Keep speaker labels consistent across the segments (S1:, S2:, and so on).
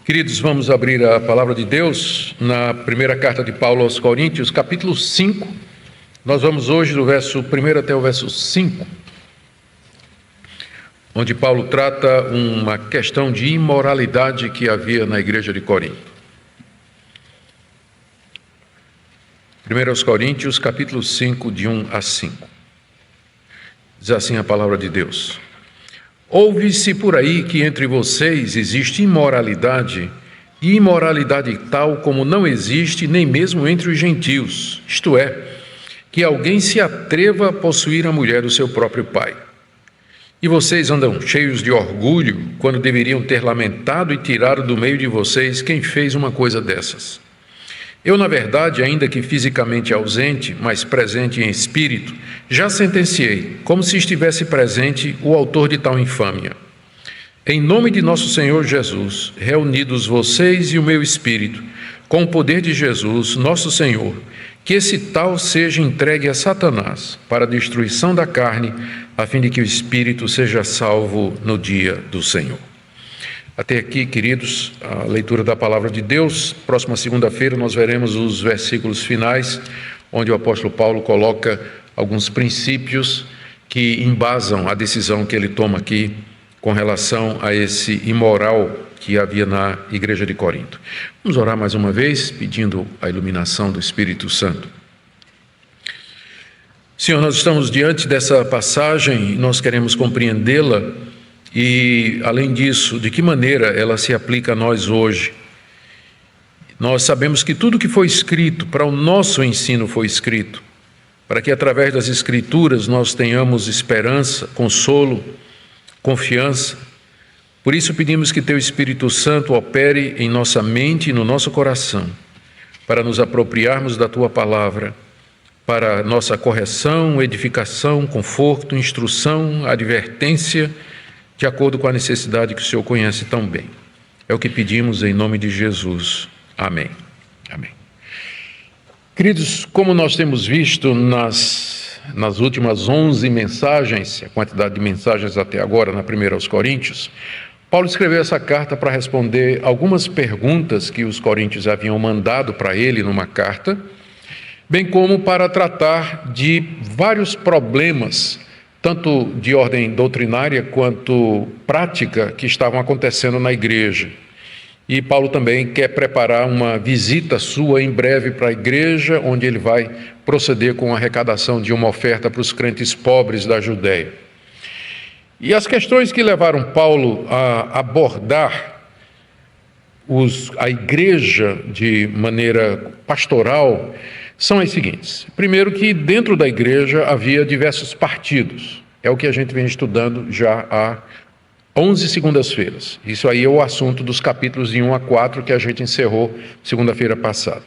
S1: Queridos, vamos abrir a palavra de Deus na primeira carta de Paulo aos Coríntios, capítulo 5. Nós vamos hoje do verso 1 até o verso 5, onde Paulo trata uma questão de imoralidade que havia na igreja de Corinto. 1 aos Coríntios, capítulo 5, de 1 a 5. Diz assim a palavra de Deus: Ouve-se por aí que entre vocês existe imoralidade, e imoralidade tal como não existe nem mesmo entre os gentios, isto é, que alguém se atreva a possuir a mulher do seu próprio pai. E vocês andam cheios de orgulho, quando deveriam ter lamentado e tirado do meio de vocês quem fez uma coisa dessas. Eu, na verdade, ainda que fisicamente ausente, mas presente em espírito, já sentenciei, como se estivesse presente, o autor de tal infâmia. Em nome de nosso Senhor Jesus, reunidos vocês e o meu espírito, com o poder de Jesus, nosso Senhor, que esse tal seja entregue a Satanás para a destruição da carne, a fim de que o espírito seja salvo no dia do Senhor. Até aqui, queridos, a leitura da palavra de Deus. Próxima segunda-feira nós veremos os versículos finais, onde o apóstolo Paulo coloca alguns princípios que embasam a decisão que ele toma aqui com relação a esse imoral que havia na igreja de Corinto. Vamos orar mais uma vez, pedindo a iluminação do Espírito Santo. Senhor, nós estamos diante dessa passagem e nós queremos compreendê-la. E, além disso, de que maneira ela se aplica a nós hoje? Nós sabemos que tudo que foi escrito para o nosso ensino foi escrito, para que através das Escrituras nós tenhamos esperança, consolo, confiança. Por isso pedimos que Teu Espírito Santo opere em nossa mente e no nosso coração, para nos apropriarmos da Tua palavra, para nossa correção, edificação, conforto, instrução, advertência, de acordo com a necessidade que o Senhor conhece tão bem. É o que pedimos em nome de Jesus. Amém. Amém. Queridos, como nós temos visto nas últimas 11 mensagens, a quantidade de mensagens até agora, na primeira aos Coríntios, Paulo escreveu essa carta para responder algumas perguntas que os coríntios haviam mandado para ele numa carta, bem como para tratar de vários problemas, tanto de ordem doutrinária quanto prática, que estavam acontecendo na igreja. E Paulo também quer preparar uma visita sua em breve para a igreja, onde ele vai proceder com a arrecadação de uma oferta para os crentes pobres da Judéia. E as questões que levaram Paulo a abordar a igreja de maneira pastoral são as seguintes. Primeiro, que dentro da igreja havia diversos partidos. É o que a gente vem estudando já há 11 segundas-feiras. Isso aí é o assunto dos capítulos de 1 a 4 que a gente encerrou segunda-feira passada.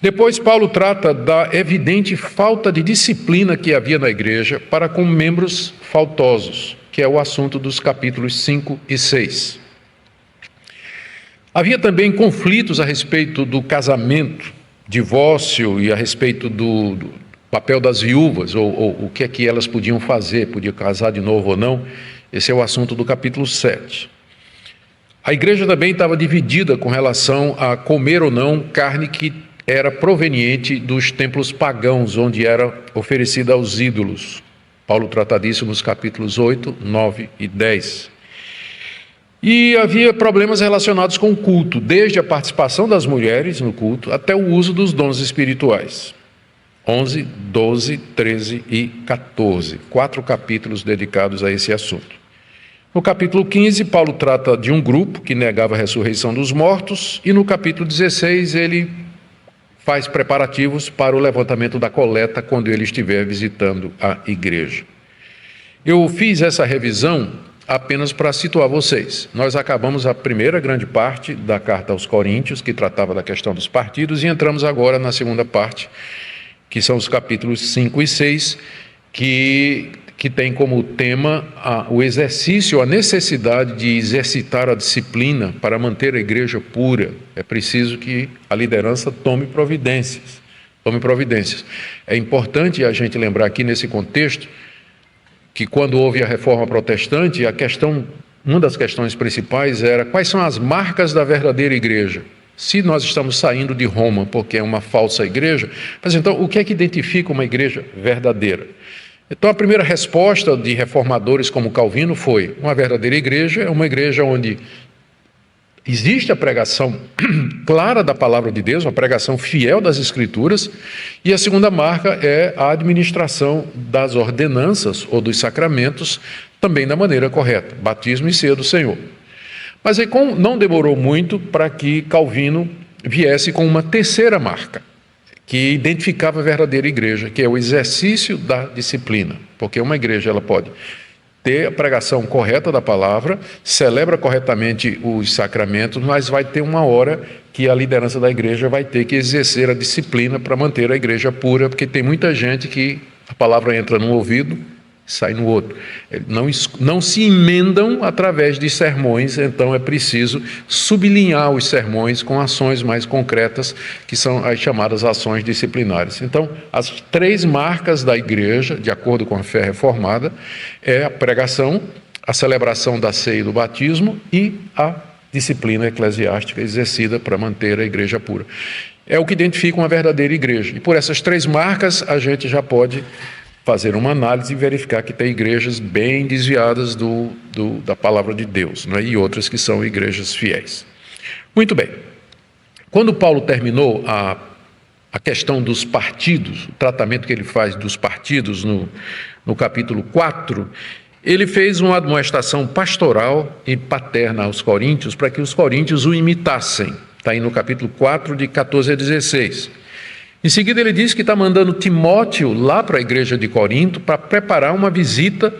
S1: Depois, Paulo trata da evidente falta de disciplina que havia na igreja para com membros faltosos, que é o assunto dos capítulos 5 e 6. Havia também conflitos a respeito do casamento, divórcio e a respeito do papel das viúvas, ou o que é que elas podiam fazer, podiam casar de novo ou não. Esse é o assunto do capítulo 7. A igreja também estava dividida com relação a comer ou não carne que era proveniente dos templos pagãos, onde era oferecida aos ídolos. Paulo trata disso nos capítulos 8, 9 e 10. E havia problemas relacionados com o culto, desde a participação das mulheres no culto até o uso dos dons espirituais. 11, 12, 13 e 14. 4 capítulos dedicados a esse assunto. No capítulo 15, Paulo trata de um grupo que negava a ressurreição dos mortos, e no capítulo 16 ele faz preparativos para o levantamento da coleta quando ele estiver visitando a igreja. Eu fiz essa revisão apenas para situar vocês. Nós acabamos a primeira grande parte da carta aos Coríntios, que tratava da questão dos partidos, e entramos agora na segunda parte, que são os capítulos 5 e 6, que tem como tema o exercício, a necessidade de exercitar a disciplina para manter a igreja pura. É preciso que a liderança tome providências. É importante a gente lembrar aqui nesse contexto que quando houve a reforma protestante, a questão uma das questões principais era quais são as marcas da verdadeira igreja. Se nós estamos saindo de Roma porque é uma falsa igreja, mas então o que é que identifica uma igreja verdadeira? Então a primeira resposta de reformadores como Calvino foi: uma verdadeira igreja é uma igreja onde existe a pregação clara da palavra de Deus, uma pregação fiel das Escrituras, e a segunda marca é a administração das ordenanças ou dos sacramentos também da maneira correta, batismo e ceia do Senhor. Mas aí não demorou muito para que Calvino viesse com uma terceira marca, que identificava a verdadeira igreja, que é o exercício da disciplina, porque uma igreja ela pode ter a pregação correta da palavra, celebra corretamente os sacramentos, mas vai ter uma hora que a liderança da igreja vai ter que exercer a disciplina para manter a igreja pura, porque tem muita gente que a palavra entra num ouvido, sai no outro. Não se emendam através de sermões, então é preciso sublinhar os sermões com ações mais concretas, que são as chamadas ações disciplinares. Então, as três marcas da igreja, de acordo com a fé reformada, é a pregação, a celebração da ceia e do batismo e a disciplina eclesiástica exercida para manter a igreja pura. É o que identifica uma verdadeira igreja. E por essas três marcas, a gente já pode fazer uma análise e verificar que tem igrejas bem desviadas da palavra de Deus, né? E outras que são igrejas fiéis. Muito bem. Quando Paulo terminou a questão dos partidos, o tratamento que ele faz dos partidos no capítulo 4, ele fez uma admoestação pastoral e paterna aos coríntios para que os coríntios o imitassem. Está aí no capítulo 4, de 14 a 16. Em seguida ele diz que está mandando Timóteo lá para a igreja de Corinto para preparar uma visita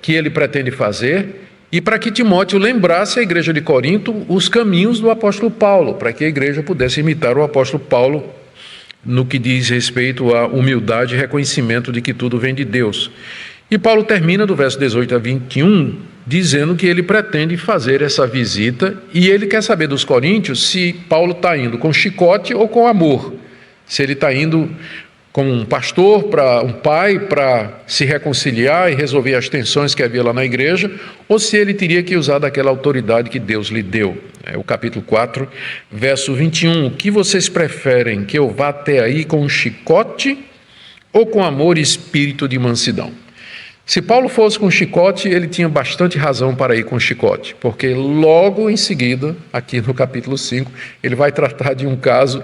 S1: que ele pretende fazer e para que Timóteo lembrasse a igreja de Corinto os caminhos do apóstolo Paulo, para que a igreja pudesse imitar o apóstolo Paulo no que diz respeito à humildade e reconhecimento de que tudo vem de Deus. E Paulo termina do verso 18 a 21 dizendo que ele pretende fazer essa visita e ele quer saber dos coríntios se Paulo está indo com chicote ou com amor. Se ele está indo como um pastor, um pai, para se reconciliar e resolver as tensões que havia lá na igreja, ou se ele teria que usar daquela autoridade que Deus lhe deu. É o capítulo 4, verso 21. O que vocês preferem, que eu vá até aí com um chicote ou com amor e espírito de mansidão? Se Paulo fosse com chicote, ele tinha bastante razão para ir com chicote, porque logo em seguida, aqui no capítulo 5, ele vai tratar de um caso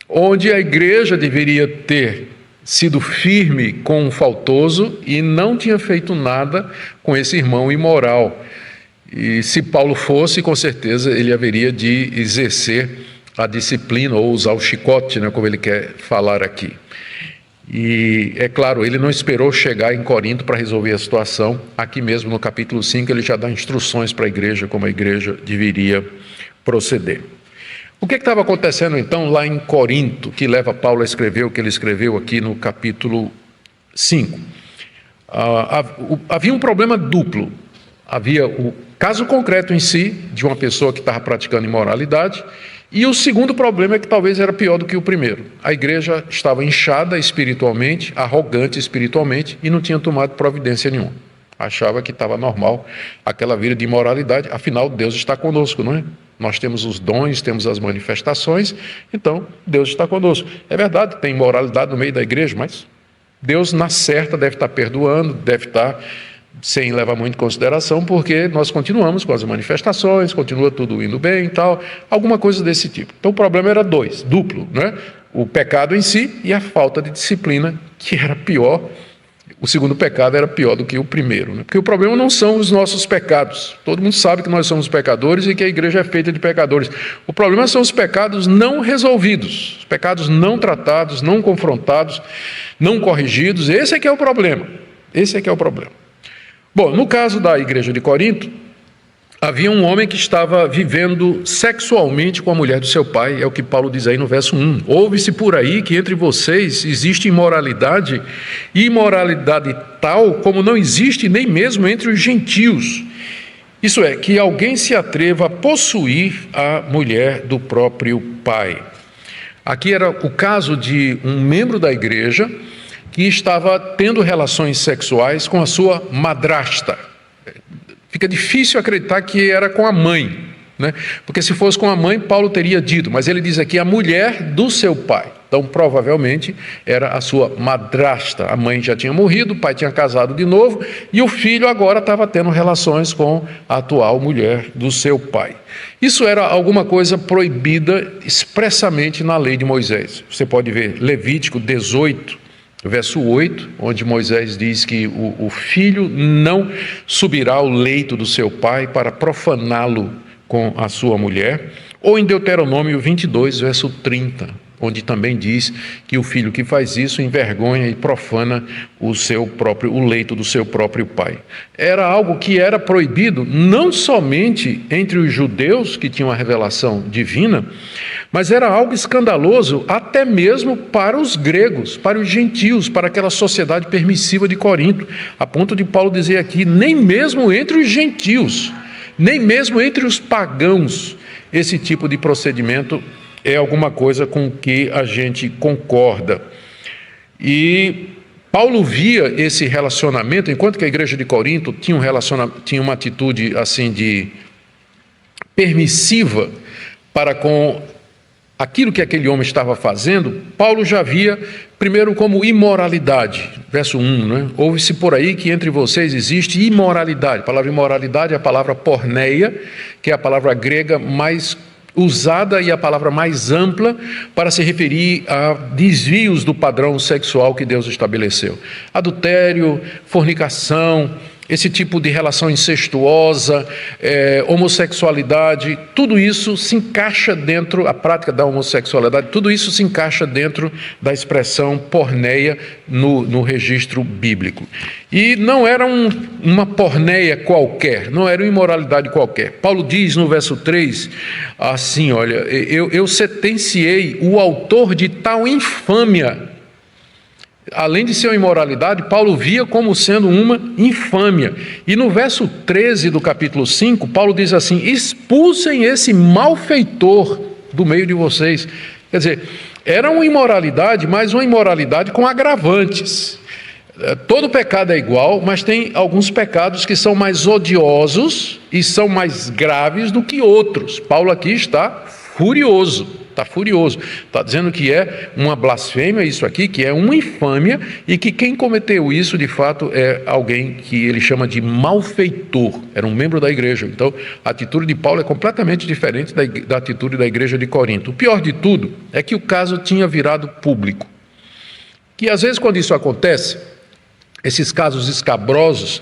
S1: onde a igreja deveria ter sido firme com um faltoso e não tinha feito nada com esse irmão imoral. E se Paulo fosse, com certeza ele haveria de exercer a disciplina ou usar o chicote, né, como ele quer falar aqui. E, é claro, ele não esperou chegar em Corinto para resolver a situação. Aqui mesmo no capítulo 5 ele já dá instruções para a igreja, como a igreja deveria proceder. O que estava acontecendo então lá em Corinto, que leva Paulo a escrever o que ele escreveu aqui no capítulo 5? Havia um problema duplo. Havia o caso concreto em si, de uma pessoa que estava praticando imoralidade, e o segundo problema é que talvez era pior do que o primeiro. A igreja estava inchada espiritualmente, arrogante espiritualmente, e não tinha tomado providência nenhuma. Achava que estava normal aquela vida de imoralidade, afinal Deus está conosco, não é? Nós temos os dons, temos as manifestações, então Deus está conosco. É verdade, tem imoralidade no meio da igreja, mas Deus na certa deve estar perdoando, deve estar sem levar muito em consideração, porque nós continuamos com as manifestações, continua tudo indo bem e tal, alguma coisa desse tipo. Então o problema era duplo, né? O pecado em si e a falta de disciplina, que era pior. O segundo pecado era pior do que o primeiro, né? Porque o problema não são os nossos pecados. Todo mundo sabe que nós somos pecadores e que a igreja é feita de pecadores. O problema são os pecados não resolvidos, os pecados não tratados, não confrontados, não corrigidos. Esse é que é o problema. Esse é que é o problema. Bom, no caso da igreja de Corinto, havia um homem que estava vivendo sexualmente com a mulher do seu pai, é o que Paulo diz aí no verso 1. Ouve-se por aí que entre vocês existe imoralidade, e imoralidade tal como não existe nem mesmo entre os gentios. Isso é, que alguém se atreva a possuir a mulher do próprio pai. Aqui era o caso de um membro da igreja que estava tendo relações sexuais com a sua madrasta. Fica difícil acreditar que era com a mãe, né? Porque se fosse com a mãe, Paulo teria dito, mas ele diz aqui a mulher do seu pai. Então, provavelmente, era a sua madrasta. A mãe já tinha morrido, o pai tinha casado de novo, e o filho agora estava tendo relações com a atual mulher do seu pai. Isso era alguma coisa proibida expressamente na lei de Moisés. Você pode ver Levítico 18, verso 8, onde Moisés diz que o filho não subirá ao leito do seu pai para profaná-lo com a sua mulher, ou em Deuteronômio 22, verso 30, onde também diz que o filho que faz isso envergonha e profana o leito do seu próprio pai. Era algo que era proibido não somente entre os judeus que tinham a revelação divina, mas era algo escandaloso até mesmo para os gregos, para os gentios, para aquela sociedade permissiva de Corinto, a ponto de Paulo dizer aqui, nem mesmo entre os gentios, nem mesmo entre os pagãos, esse tipo de procedimento é alguma coisa com que a gente concorda. E Paulo via esse relacionamento, enquanto que a igreja de Corinto tinha uma atitude assim de permissiva para com aquilo que aquele homem estava fazendo, Paulo já via primeiro como imoralidade, verso 1, né? Ouve-se por aí que entre vocês existe imoralidade. A palavra imoralidade é a palavra porneia, que é a palavra grega mais usada e a palavra mais ampla para se referir a desvios do padrão sexual que Deus estabeleceu. Adultério, fornicação, esse tipo de relação incestuosa, homossexualidade, tudo isso se encaixa dentro, a prática da homossexualidade, tudo isso se encaixa dentro da expressão porneia no registro bíblico. E não era uma porneia qualquer, não era uma imoralidade qualquer. Paulo diz no verso 3, assim, olha, eu sentenciei o autor de tal infâmia. Além de ser uma imoralidade, Paulo via como sendo uma infâmia. E no verso 13 do capítulo 5, Paulo diz assim, expulsem esse malfeitor do meio de vocês. Quer dizer, era uma imoralidade, mas uma imoralidade com agravantes. Todo pecado é igual, mas tem alguns pecados que são mais odiosos e são mais graves do que outros. Paulo aqui está furioso, está dizendo que é uma blasfêmia isso aqui, que é uma infâmia e que quem cometeu isso de fato é alguém que ele chama de malfeitor, era um membro da igreja. Então a atitude de Paulo é completamente diferente da atitude da igreja de Corinto. O pior de tudo é que o caso tinha virado público, que às vezes quando isso acontece, esses casos escabrosos,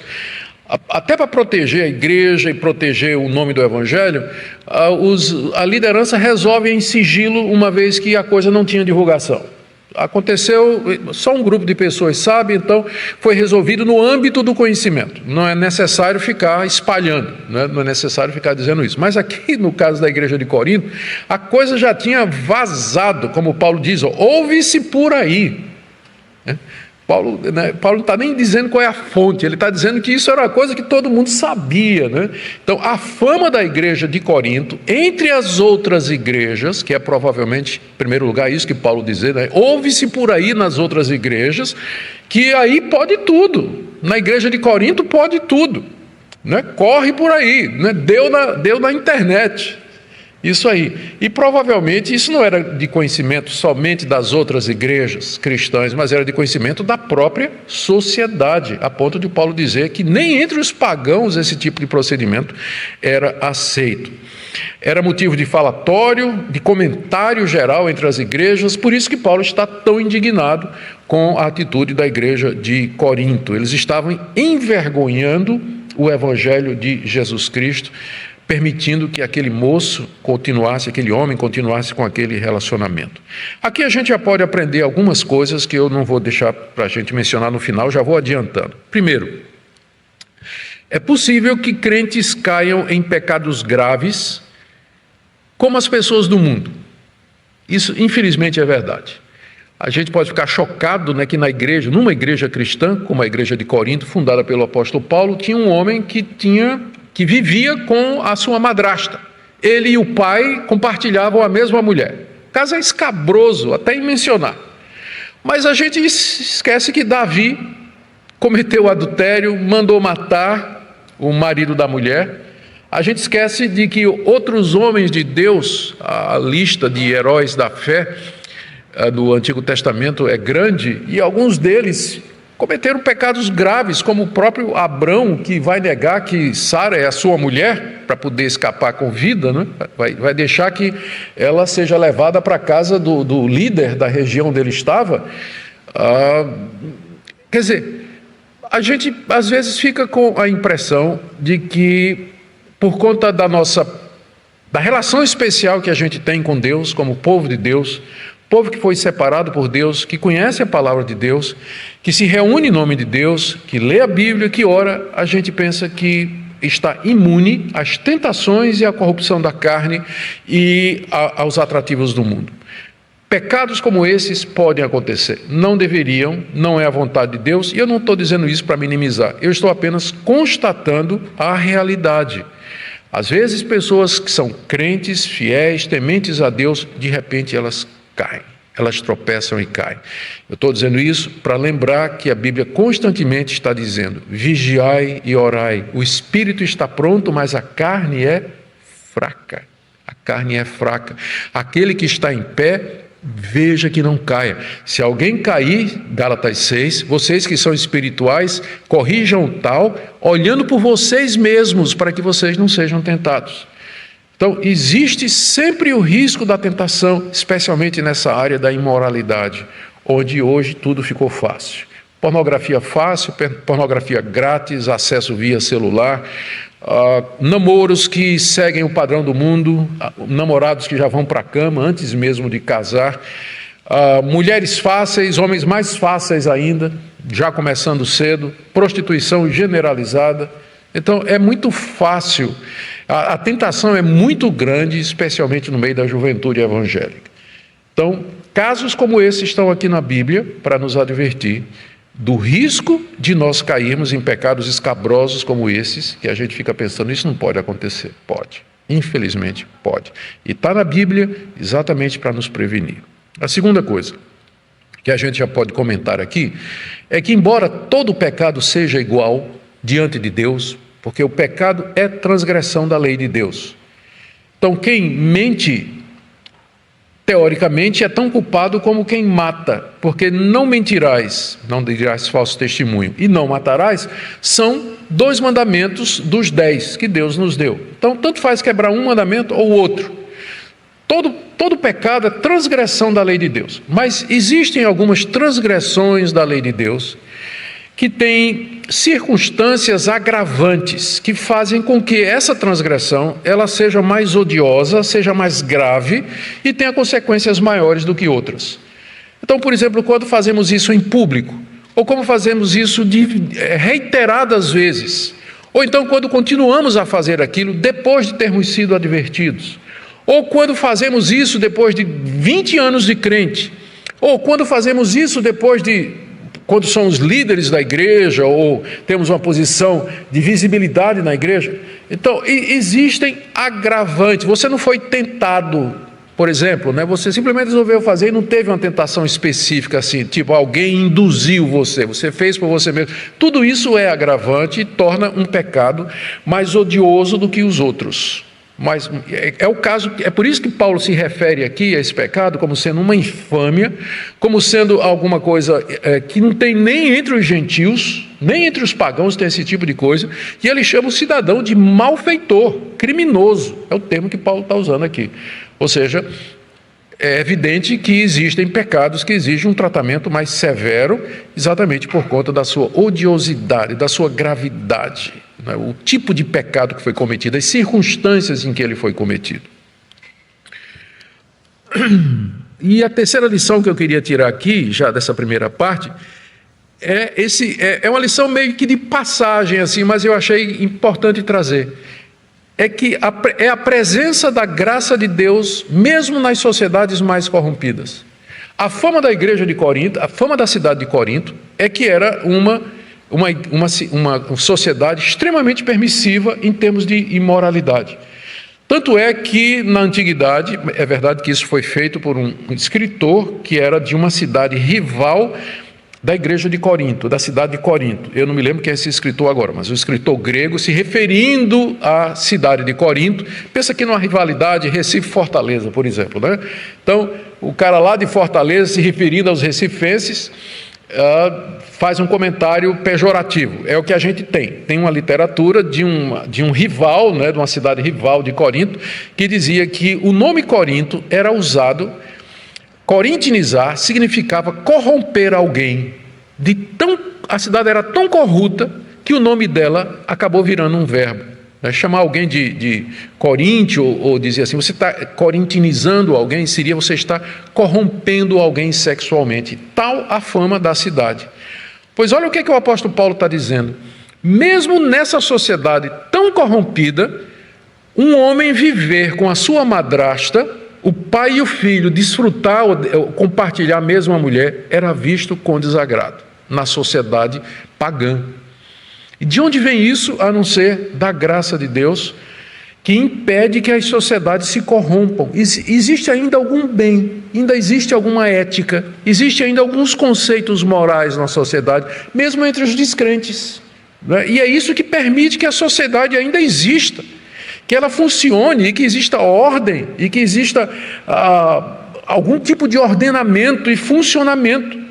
S1: até para proteger a igreja e proteger o nome do evangelho, a liderança resolve em sigilo, uma vez que a coisa não tinha divulgação. Aconteceu, só um grupo de pessoas sabe, então foi resolvido no âmbito do conhecimento. Não é necessário ficar espalhando, não é necessário ficar dizendo isso. Mas aqui no caso da igreja de Corinto, a coisa já tinha vazado, como Paulo diz, ouve-se por aí, né? Paulo não está nem dizendo qual é a fonte, ele está dizendo que isso era uma coisa que todo mundo sabia, né? Então, a fama da igreja de Corinto, entre as outras igrejas, que é provavelmente, em primeiro lugar, isso que Paulo diz, né? Ouve-se por aí nas outras igrejas, que aí pode tudo, na igreja de Corinto pode tudo, né? Corre por aí, né? Deu na internet. Isso aí. E provavelmente isso não era de conhecimento somente das outras igrejas cristãs, mas era de conhecimento da própria sociedade, a ponto de Paulo dizer que nem entre os pagãos esse tipo de procedimento era aceito. Era motivo de falatório, de comentário geral entre as igrejas, por isso que Paulo está tão indignado com a atitude da igreja de Corinto. Eles estavam envergonhando o evangelho de Jesus Cristo, permitindo que aquele homem continuasse com aquele relacionamento. Aqui a gente já pode aprender algumas coisas que eu não vou deixar para a gente mencionar no final, já vou adiantando. Primeiro, é possível que crentes caiam em pecados graves, como as pessoas do mundo. Isso, infelizmente, é verdade. A gente pode ficar chocado, né, que numa igreja cristã, como a igreja de Corinto, fundada pelo apóstolo Paulo, tinha um homem que vivia com a sua madrasta. Ele e o pai compartilhavam a mesma mulher. O caso é escabroso, até em mencionar. Mas a gente esquece que Davi cometeu adultério, mandou matar o marido da mulher. A gente esquece de que outros homens de Deus, a lista de heróis da fé do Antigo Testamento é grande, e alguns deles cometeram pecados graves, como o próprio Abrão, que vai negar que Sara é a sua mulher para poder escapar com vida, né? Vai deixar que ela seja levada para a casa do líder da região onde ele estava. Quer dizer, a gente às vezes fica com a impressão de que, por conta da relação especial que a gente tem com Deus, como povo de Deus, povo que foi separado por Deus, que conhece a palavra de Deus, que se reúne em nome de Deus, que lê a Bíblia, que ora, a gente pensa que está imune às tentações e à corrupção da carne e aos atrativos do mundo. Pecados como esses podem acontecer, não deveriam, não é a vontade de Deus, e eu não estou dizendo isso para minimizar, eu estou apenas constatando a realidade. Às vezes pessoas que são crentes, fiéis, tementes a Deus, de repente elas caem, elas tropeçam e caem. Eu estou dizendo isso para lembrar que a Bíblia constantemente está dizendo: vigiai e orai. O espírito está pronto, mas a carne é fraca. A carne é fraca. Aquele que está em pé, veja que não caia. Se alguém cair, Gálatas 6, vocês que são espirituais, corrijam o tal, olhando por vocês mesmos, para que vocês não sejam tentados. Então, existe sempre o risco da tentação, especialmente nessa área da imoralidade, onde hoje tudo ficou fácil. Pornografia fácil, pornografia grátis, acesso via celular, namoros que seguem o padrão do mundo, namorados que já vão para a cama antes mesmo de casar, mulheres fáceis, homens mais fáceis ainda, já começando cedo, prostituição generalizada. Então, é muito fácil. A tentação é muito grande, especialmente no meio da juventude evangélica. Então, casos como esse estão aqui na Bíblia para nos advertir do risco de nós cairmos em pecados escabrosos como esses, que a gente fica pensando, isso não pode acontecer. Pode, infelizmente pode. E está na Bíblia exatamente para nos prevenir. A segunda coisa que a gente já pode comentar aqui é que, embora todo pecado seja igual diante de Deus, porque o pecado é transgressão da lei de Deus. Então, quem mente, teoricamente, é tão culpado como quem mata, porque não mentirás, não dirás falso testemunho, e não matarás, são 2 mandamentos dos 10 que Deus nos deu. Então, tanto faz quebrar um mandamento ou outro. Todo pecado é transgressão da lei de Deus. Mas existem algumas transgressões da lei de Deus que têm circunstâncias agravantes que fazem com que essa transgressão ela seja mais odiosa, seja mais grave e tenha consequências maiores do que outras. Então, por exemplo, quando fazemos isso em público, ou como fazemos isso reiteradas vezes, ou então quando continuamos a fazer aquilo depois de termos sido advertidos, ou quando fazemos isso depois de 20 anos de crente, ou quando fazemos isso quando somos líderes da igreja ou temos uma posição de visibilidade na igreja. Então, existem agravantes. Você não foi tentado, por exemplo, né? Você simplesmente resolveu fazer e não teve uma tentação específica assim, tipo alguém induziu você fez por você mesmo. Tudo isso é agravante e torna um pecado mais odioso do que os outros. Mas é o caso, é por isso que Paulo se refere aqui a esse pecado como sendo uma infâmia, como sendo alguma coisa que não tem nem entre os gentios, nem entre os pagãos tem esse tipo de coisa, que ele chama o cidadão de malfeitor, criminoso, é o termo que Paulo está usando aqui. Ou seja, é evidente que existem pecados que exigem um tratamento mais severo, exatamente por conta da sua odiosidade, da sua gravidade, né? O tipo de pecado que foi cometido, as circunstâncias em que ele foi cometido. E a terceira lição que eu queria tirar aqui, já dessa primeira parte, é uma lição meio que de passagem, assim, mas eu achei importante trazer. É que é a presença da graça de Deus, mesmo nas sociedades mais corrompidas. A fama da igreja de Corinto, a fama da cidade de Corinto, é que era uma sociedade extremamente permissiva em termos de imoralidade. Tanto é que, na antiguidade, é verdade que isso foi feito por um escritor que era de uma cidade rival da igreja de Corinto, da cidade de Corinto. Eu não me lembro quem é esse escritor agora, mas o escritor grego, se referindo à cidade de Corinto, pensa aqui numa rivalidade Recife-Fortaleza, por exemplo, né? Então, o cara lá de Fortaleza, se referindo aos recifenses, faz um comentário pejorativo. É o que a gente tem. Tem uma literatura de um rival, né, de uma cidade rival de Corinto, que dizia que o nome Corinto era usado. Corintinizar significava corromper alguém. A cidade era tão corrupta que o nome dela acabou virando um verbo. Chamar alguém de Coríntio, ou dizer assim, você está corintinizando alguém, seria você estar corrompendo alguém sexualmente. Tal a fama da cidade. Pois olha o que o apóstolo Paulo está dizendo. Mesmo nessa sociedade tão corrompida, um homem viver com a sua madrasta, o pai e o filho desfrutar ou compartilhar a mesma mulher, era visto com desagrado na sociedade pagã. E de onde vem isso, a não ser da graça de Deus, que impede que as sociedades se corrompam? Existe ainda algum bem, ainda existe alguma ética, existe ainda alguns conceitos morais na sociedade, mesmo entre os descrentes, né? E é isso que permite que a sociedade ainda exista, que ela funcione, e que exista ordem, e que exista algum tipo de ordenamento e funcionamento,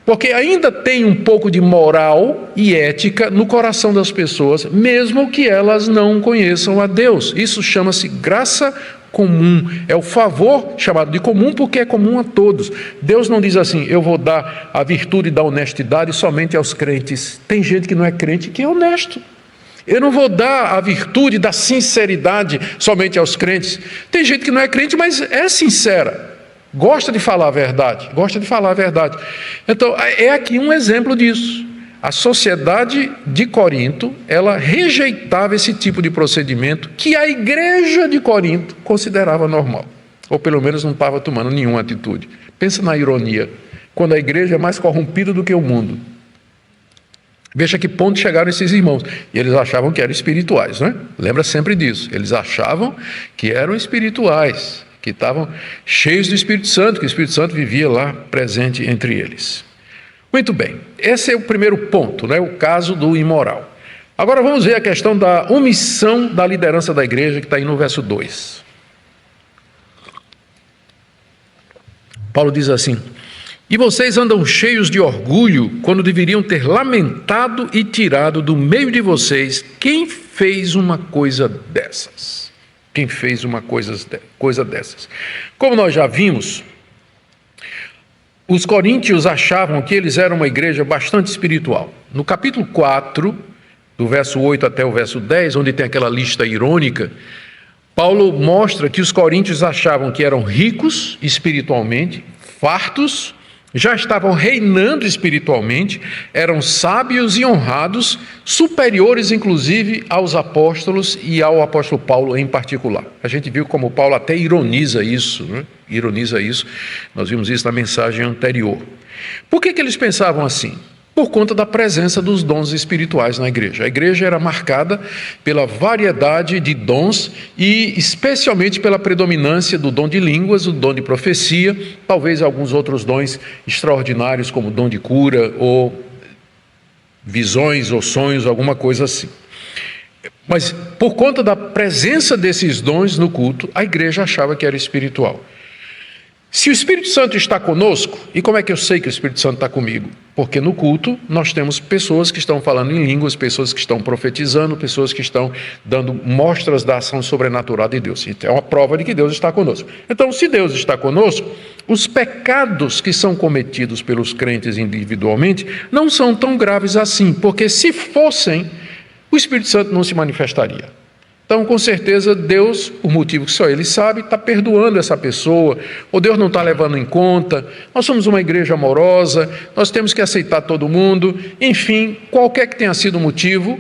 S1: porque ainda tem um pouco de moral e ética no coração das pessoas, mesmo que elas não conheçam a Deus. Isso chama-se graça comum, é o favor chamado de comum porque é comum a todos. Deus não diz assim, eu vou dar a virtude da honestidade somente aos crentes. Tem gente que não é crente que é honesto. Eu não vou dar a virtude da sinceridade somente aos crentes. Tem gente que não é crente, mas é sincera. Gosta de falar a verdade. Então, é aqui um exemplo disso. A sociedade de Corinto, ela rejeitava esse tipo de procedimento que a igreja de Corinto considerava normal. Ou pelo menos não estava tomando nenhuma atitude. Pensa na ironia. Quando a igreja é mais corrompida do que o mundo. Veja que ponto chegaram esses irmãos. E eles achavam que eram espirituais, né? Lembra sempre disso. Eles achavam que eram espirituais, que estavam cheios do Espírito Santo, que o Espírito Santo vivia lá presente entre eles. Muito bem, esse é o primeiro ponto, né? O caso do imoral. Agora vamos ver a questão da omissão da liderança da igreja, que está aí no verso 2. Paulo diz assim: e vocês andam cheios de orgulho, quando deveriam ter lamentado e tirado do meio de vocês quem fez uma coisa dessas. Quem fez uma coisa dessas. Como nós já vimos, os coríntios achavam que eles eram uma igreja bastante espiritual. No capítulo 4, do verso 8 até o verso 10, onde tem aquela lista irônica, Paulo mostra que os coríntios achavam que eram ricos espiritualmente, fartos, já estavam reinando espiritualmente, eram sábios e honrados, superiores inclusive aos apóstolos e ao apóstolo Paulo em particular. A gente viu como Paulo até ironiza isso, né? Nós vimos isso na mensagem anterior. Por que eles pensavam assim? Por conta da presença dos dons espirituais na igreja. A igreja era marcada pela variedade de dons e especialmente pela predominância do dom de línguas, o dom de profecia, talvez alguns outros dons extraordinários como o dom de cura ou visões ou sonhos, alguma coisa assim. Mas por conta da presença desses dons no culto, a igreja achava que era espiritual. Se o Espírito Santo está conosco, e como é que eu sei que o Espírito Santo está comigo? Porque no culto nós temos pessoas que estão falando em línguas, pessoas que estão profetizando, pessoas que estão dando mostras da ação sobrenatural de Deus. Então é uma prova de que Deus está conosco. Então, se Deus está conosco, os pecados que são cometidos pelos crentes individualmente não são tão graves assim, porque se fossem, o Espírito Santo não se manifestaria. Então, com certeza, Deus, por motivo que só Ele sabe, está perdoando essa pessoa, ou Deus não está levando em conta. Nós somos uma igreja amorosa, nós temos que aceitar todo mundo. Enfim, qualquer que tenha sido o motivo,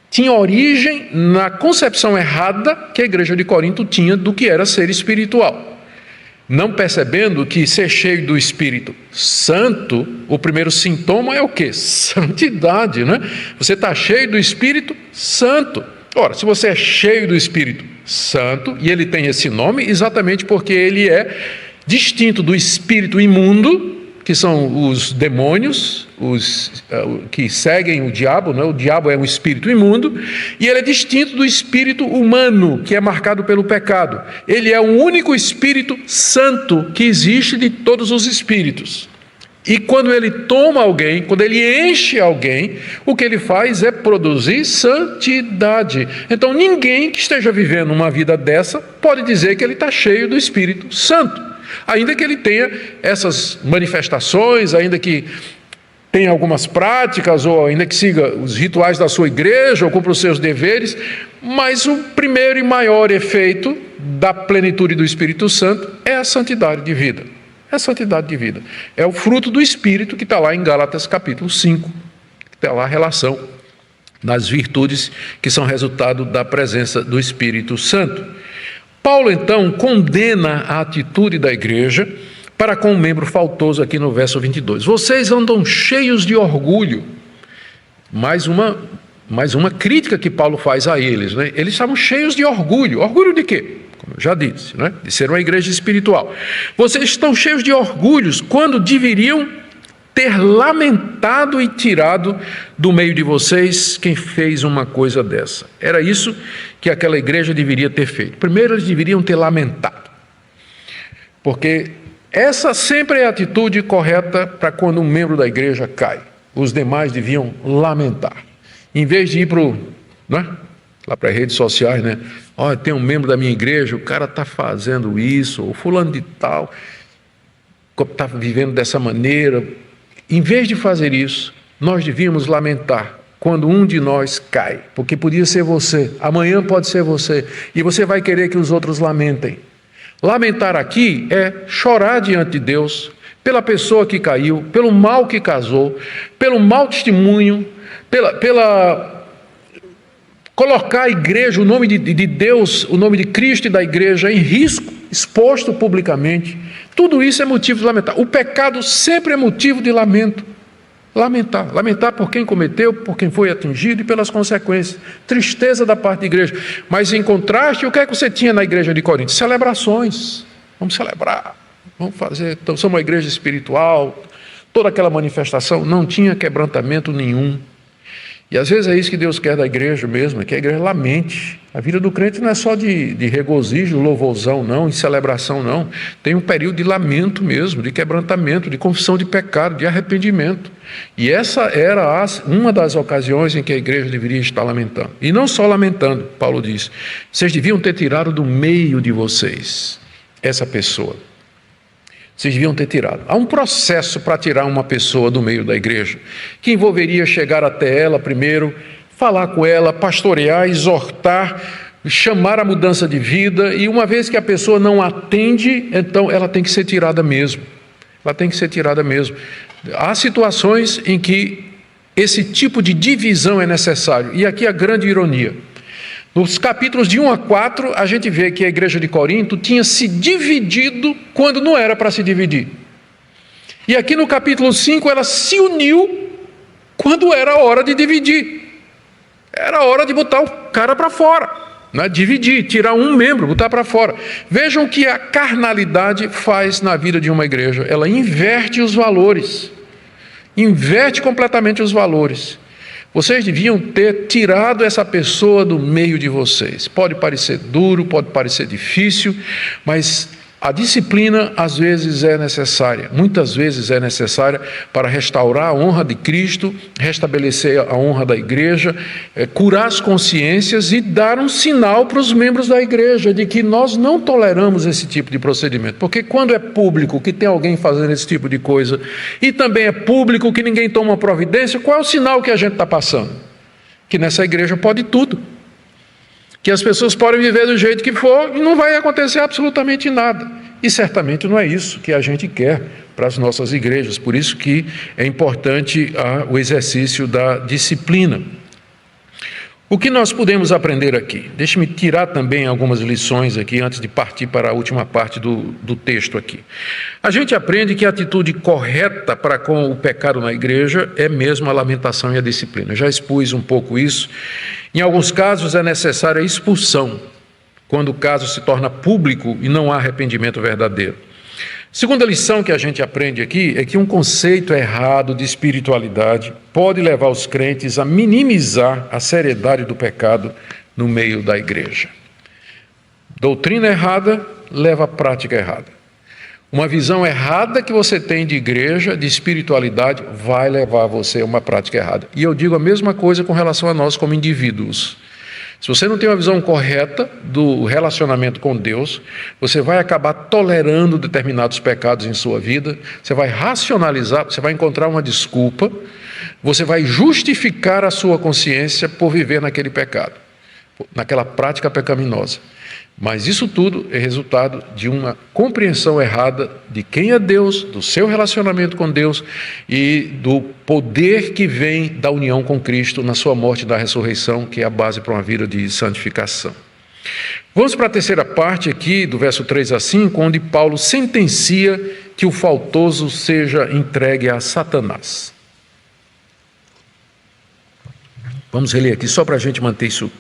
S1: tinha origem na concepção errada que a igreja de Corinto tinha do que era ser espiritual. Não percebendo que ser cheio do Espírito Santo, o primeiro sintoma é o quê? Santidade, né? Você está cheio do Espírito Santo. Ora, se você é cheio do Espírito Santo, e ele tem esse nome exatamente porque ele é distinto do espírito imundo, que são os demônios, que seguem o diabo, né? O diabo é um espírito imundo, e ele é distinto do espírito humano, que é marcado pelo pecado. Ele é o único espírito santo que existe de todos os espíritos. E quando ele toma alguém, quando ele enche alguém, o que ele faz é produzir santidade. Então ninguém que esteja vivendo uma vida dessa pode dizer que ele está cheio do Espírito Santo, ainda que ele tenha essas manifestações, ainda que tenha algumas práticas, ou ainda que siga os rituais da sua igreja, ou cumpra os seus deveres, mas o primeiro e maior efeito da plenitude do Espírito Santo é a santidade de vida. É a santidade de vida. É o fruto do Espírito que está lá em Gálatas capítulo 5, que está lá a relação das virtudes que são resultado da presença do Espírito Santo. Paulo, então, condena a atitude da igreja para com o membro faltoso aqui no verso 22. Vocês andam cheios de orgulho. Mais uma crítica que Paulo faz a eles, né? Eles estavam cheios de orgulho. Orgulho de quê? Como eu já disse, né? De ser uma igreja espiritual. Vocês estão cheios de orgulhos quando deveriam ter lamentado e tirado do meio de vocês quem fez uma coisa dessa. Era isso que aquela igreja deveria ter feito. Primeiro, eles deveriam ter lamentado. Porque essa sempre é a atitude correta para quando um membro da igreja cai. Os demais deviam lamentar. Em vez de ir lá para as redes sociais, né? Olha, tem um membro da minha igreja, o cara está fazendo isso, ou fulano de tal, está vivendo dessa maneira. Em vez de fazer isso, nós devíamos lamentar quando um de nós cai, porque podia ser você, amanhã pode ser você, e você vai querer que os outros lamentem. Lamentar aqui é chorar diante de Deus pela pessoa que caiu, pelo mal que causou, pelo mau testemunho, pela colocar a igreja, o nome de Deus, o nome de Cristo e da igreja em risco, exposto publicamente. Tudo isso é motivo de lamentar. O pecado sempre é motivo de lamento. Lamentar por quem cometeu, por quem foi atingido e pelas consequências. Tristeza da parte da igreja. Mas em contraste, o que é que você tinha na igreja de Corinto? Celebrações. Vamos celebrar, vamos fazer. Então, somos uma igreja espiritual. Toda aquela manifestação não tinha quebrantamento nenhum. E às vezes é isso que Deus quer da igreja mesmo, que a igreja lamente. A vida do crente não é só de regozijo, louvorzão, não, em celebração, não. Tem um período de lamento mesmo, de quebrantamento, de confissão de pecado, de arrependimento. E essa era uma das ocasiões em que a igreja deveria estar lamentando. E não só lamentando, Paulo diz, vocês deviam ter tirado do meio de vocês essa pessoa. Vocês deviam ter tirado. Há um processo para tirar uma pessoa do meio da igreja, que envolveria chegar até ela primeiro, falar com ela, pastorear, exortar, chamar a mudança de vida, e uma vez que a pessoa não atende, então ela tem que ser tirada mesmo. Ela tem que ser tirada mesmo. Há situações em que esse tipo de divisão é necessário, e aqui a grande ironia. Nos capítulos de 1 a 4, a gente vê que a igreja de Corinto tinha se dividido quando não era para se dividir. E aqui no capítulo 5, ela se uniu quando era hora de dividir. Era hora de botar o cara para fora, né? Dividir, tirar um membro, botar para fora. Vejam o que a carnalidade faz na vida de uma igreja. Ela inverte os valores. Inverte completamente os valores. Vocês deviam ter tirado essa pessoa do meio de vocês. Pode parecer duro, pode parecer difícil, mas a disciplina às vezes é necessária, muitas vezes é necessária para restaurar a honra de Cristo, restabelecer a honra da igreja, curar as consciências e dar um sinal para os membros da igreja de que nós não toleramos esse tipo de procedimento. Porque quando é público que tem alguém fazendo esse tipo de coisa e também é público que ninguém toma providência, qual é o sinal que a gente está passando? Que nessa igreja pode tudo. Que as pessoas podem viver do jeito que for e não vai acontecer absolutamente nada. E certamente não é isso que a gente quer para as nossas igrejas. Por isso que é importante o exercício da disciplina. O que nós podemos aprender aqui? Deixe-me tirar também algumas lições aqui antes de partir para a última parte do texto aqui. A gente aprende que a atitude correta para com o pecado na igreja é mesmo a lamentação e a disciplina. Eu já expus um pouco isso. Em alguns casos é necessária a expulsão, quando o caso se torna público e não há arrependimento verdadeiro. Segunda lição que a gente aprende aqui é que um conceito errado de espiritualidade pode levar os crentes a minimizar a seriedade do pecado no meio da igreja. Doutrina errada leva à prática errada. Uma visão errada que você tem de igreja, de espiritualidade, vai levar você a uma prática errada. E eu digo a mesma coisa com relação a nós como indivíduos. Se você não tem uma visão correta do relacionamento com Deus, você vai acabar tolerando determinados pecados em sua vida, você vai racionalizar, você vai encontrar uma desculpa, você vai justificar a sua consciência por viver naquele pecado, naquela prática pecaminosa. Mas isso tudo é resultado de uma compreensão errada de quem é Deus, do seu relacionamento com Deus e do poder que vem da união com Cristo na sua morte e da ressurreição, que é a base para uma vida de santificação. Vamos para a terceira parte aqui, do verso 3 a 5, onde Paulo sentencia que o faltoso seja entregue a Satanás. Vamos reler aqui só para a gente manter isso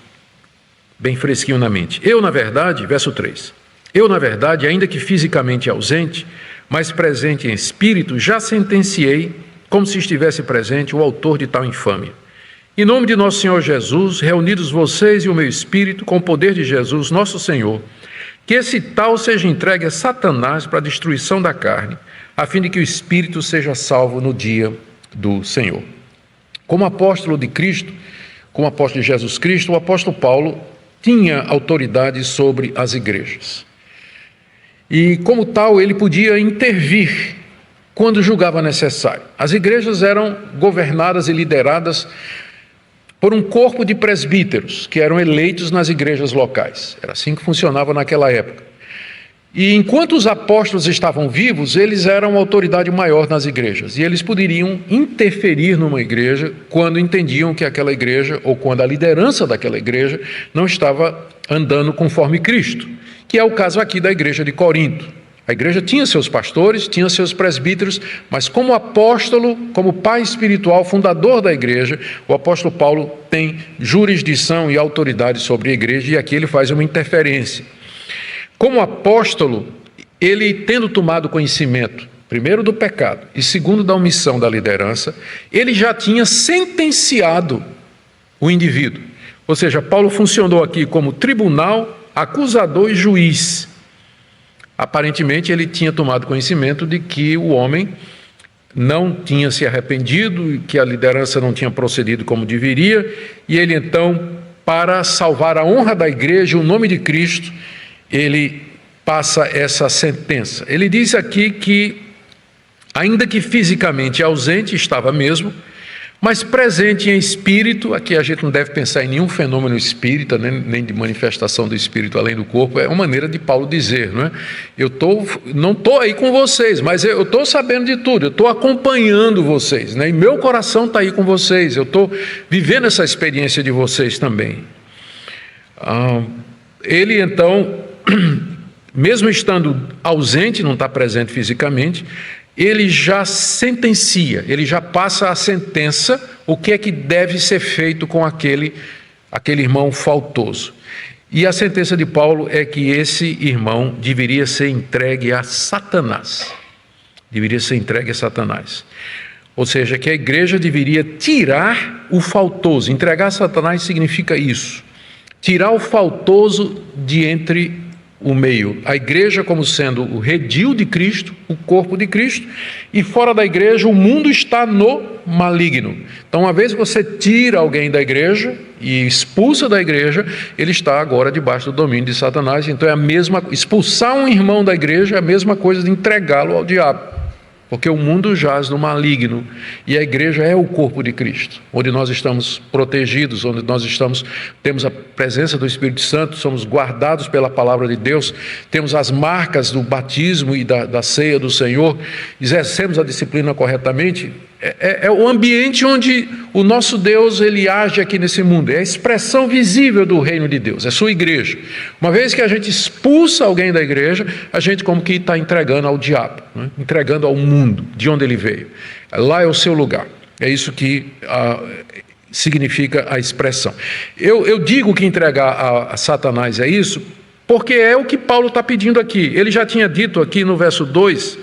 S1: bem fresquinho na mente. Eu, na verdade, verso 3, eu, na verdade, ainda que fisicamente ausente, mas presente em espírito, já sentenciei, como se estivesse presente, o autor de tal infâmia. Em nome de nosso Senhor Jesus, reunidos vocês e o meu espírito, com o poder de Jesus, nosso Senhor, que esse tal seja entregue a Satanás para a destruição da carne, a fim de que o espírito seja salvo no dia do Senhor. Como apóstolo de Cristo, como apóstolo de Jesus Cristo, o apóstolo Paulo tinha autoridade sobre as igrejas. E, como tal, ele podia intervir quando julgava necessário. As igrejas eram governadas e lideradas por um corpo de presbíteros, que eram eleitos nas igrejas locais. Era assim que funcionava naquela época. E enquanto os apóstolos estavam vivos, eles eram a autoridade maior nas igrejas. E eles poderiam interferir numa igreja quando entendiam que aquela igreja, ou quando a liderança daquela igreja, não estava andando conforme Cristo, que é o caso aqui da igreja de Corinto. A igreja tinha seus pastores, tinha seus presbíteros, mas como apóstolo, como pai espiritual, fundador da igreja, o apóstolo Paulo tem jurisdição e autoridade sobre a igreja, e aqui ele faz uma interferência. Como apóstolo, ele tendo tomado conhecimento, primeiro do pecado e segundo da omissão da liderança, ele já tinha sentenciado o indivíduo. Ou seja, Paulo funcionou aqui como tribunal, acusador e juiz. Aparentemente, ele tinha tomado conhecimento de que o homem não tinha se arrependido, que a liderança não tinha procedido como deveria, e ele então, para salvar a honra da igreja, o nome de Cristo, ele passa essa sentença. Ele diz aqui que, ainda que fisicamente ausente, estava mesmo, mas presente em espírito. Aqui a gente não deve pensar em nenhum fenômeno espírita, nem de manifestação do espírito além do corpo. É uma maneira de Paulo dizer, não é? Não estou aí com vocês, mas eu estou sabendo de tudo, eu estou acompanhando vocês, né? E meu coração está aí com vocês, eu estou vivendo essa experiência de vocês também. Ele então, mesmo estando ausente, não está presente fisicamente, ele já sentencia, ele já passa a sentença, o que é que deve ser feito com aquele irmão faltoso. E a sentença de Paulo é que esse irmão deveria ser entregue a Satanás. Deveria ser entregue a Satanás. Ou seja, que a igreja deveria tirar o faltoso. Entregar a Satanás significa isso. Tirar o faltoso de entre o meio. A igreja como sendo o redil de Cristo, o corpo de Cristo, e fora da igreja o mundo está no maligno. Então, uma vez que você tira alguém da igreja e expulsa da igreja, ele está agora debaixo do domínio de Satanás. Então, expulsar um irmão da igreja é a mesma coisa de entregá-lo ao diabo. Porque o mundo jaz no maligno e a igreja é o corpo de Cristo, onde nós estamos protegidos, onde nós temos a presença do Espírito Santo, somos guardados pela palavra de Deus, temos as marcas do batismo e da ceia do Senhor, exercemos a disciplina corretamente. É o ambiente onde o nosso Deus ele age aqui nesse mundo, é a expressão visível do reino de Deus, é sua igreja. Uma vez que a gente expulsa alguém da igreja, a gente como que está entregando ao diabo, né? Entregando ao mundo, de onde ele veio. Lá é o seu lugar, é isso que significa a expressão. Eu digo que entregar a Satanás é isso, porque é o que Paulo está pedindo aqui. Ele já tinha dito aqui no verso 2,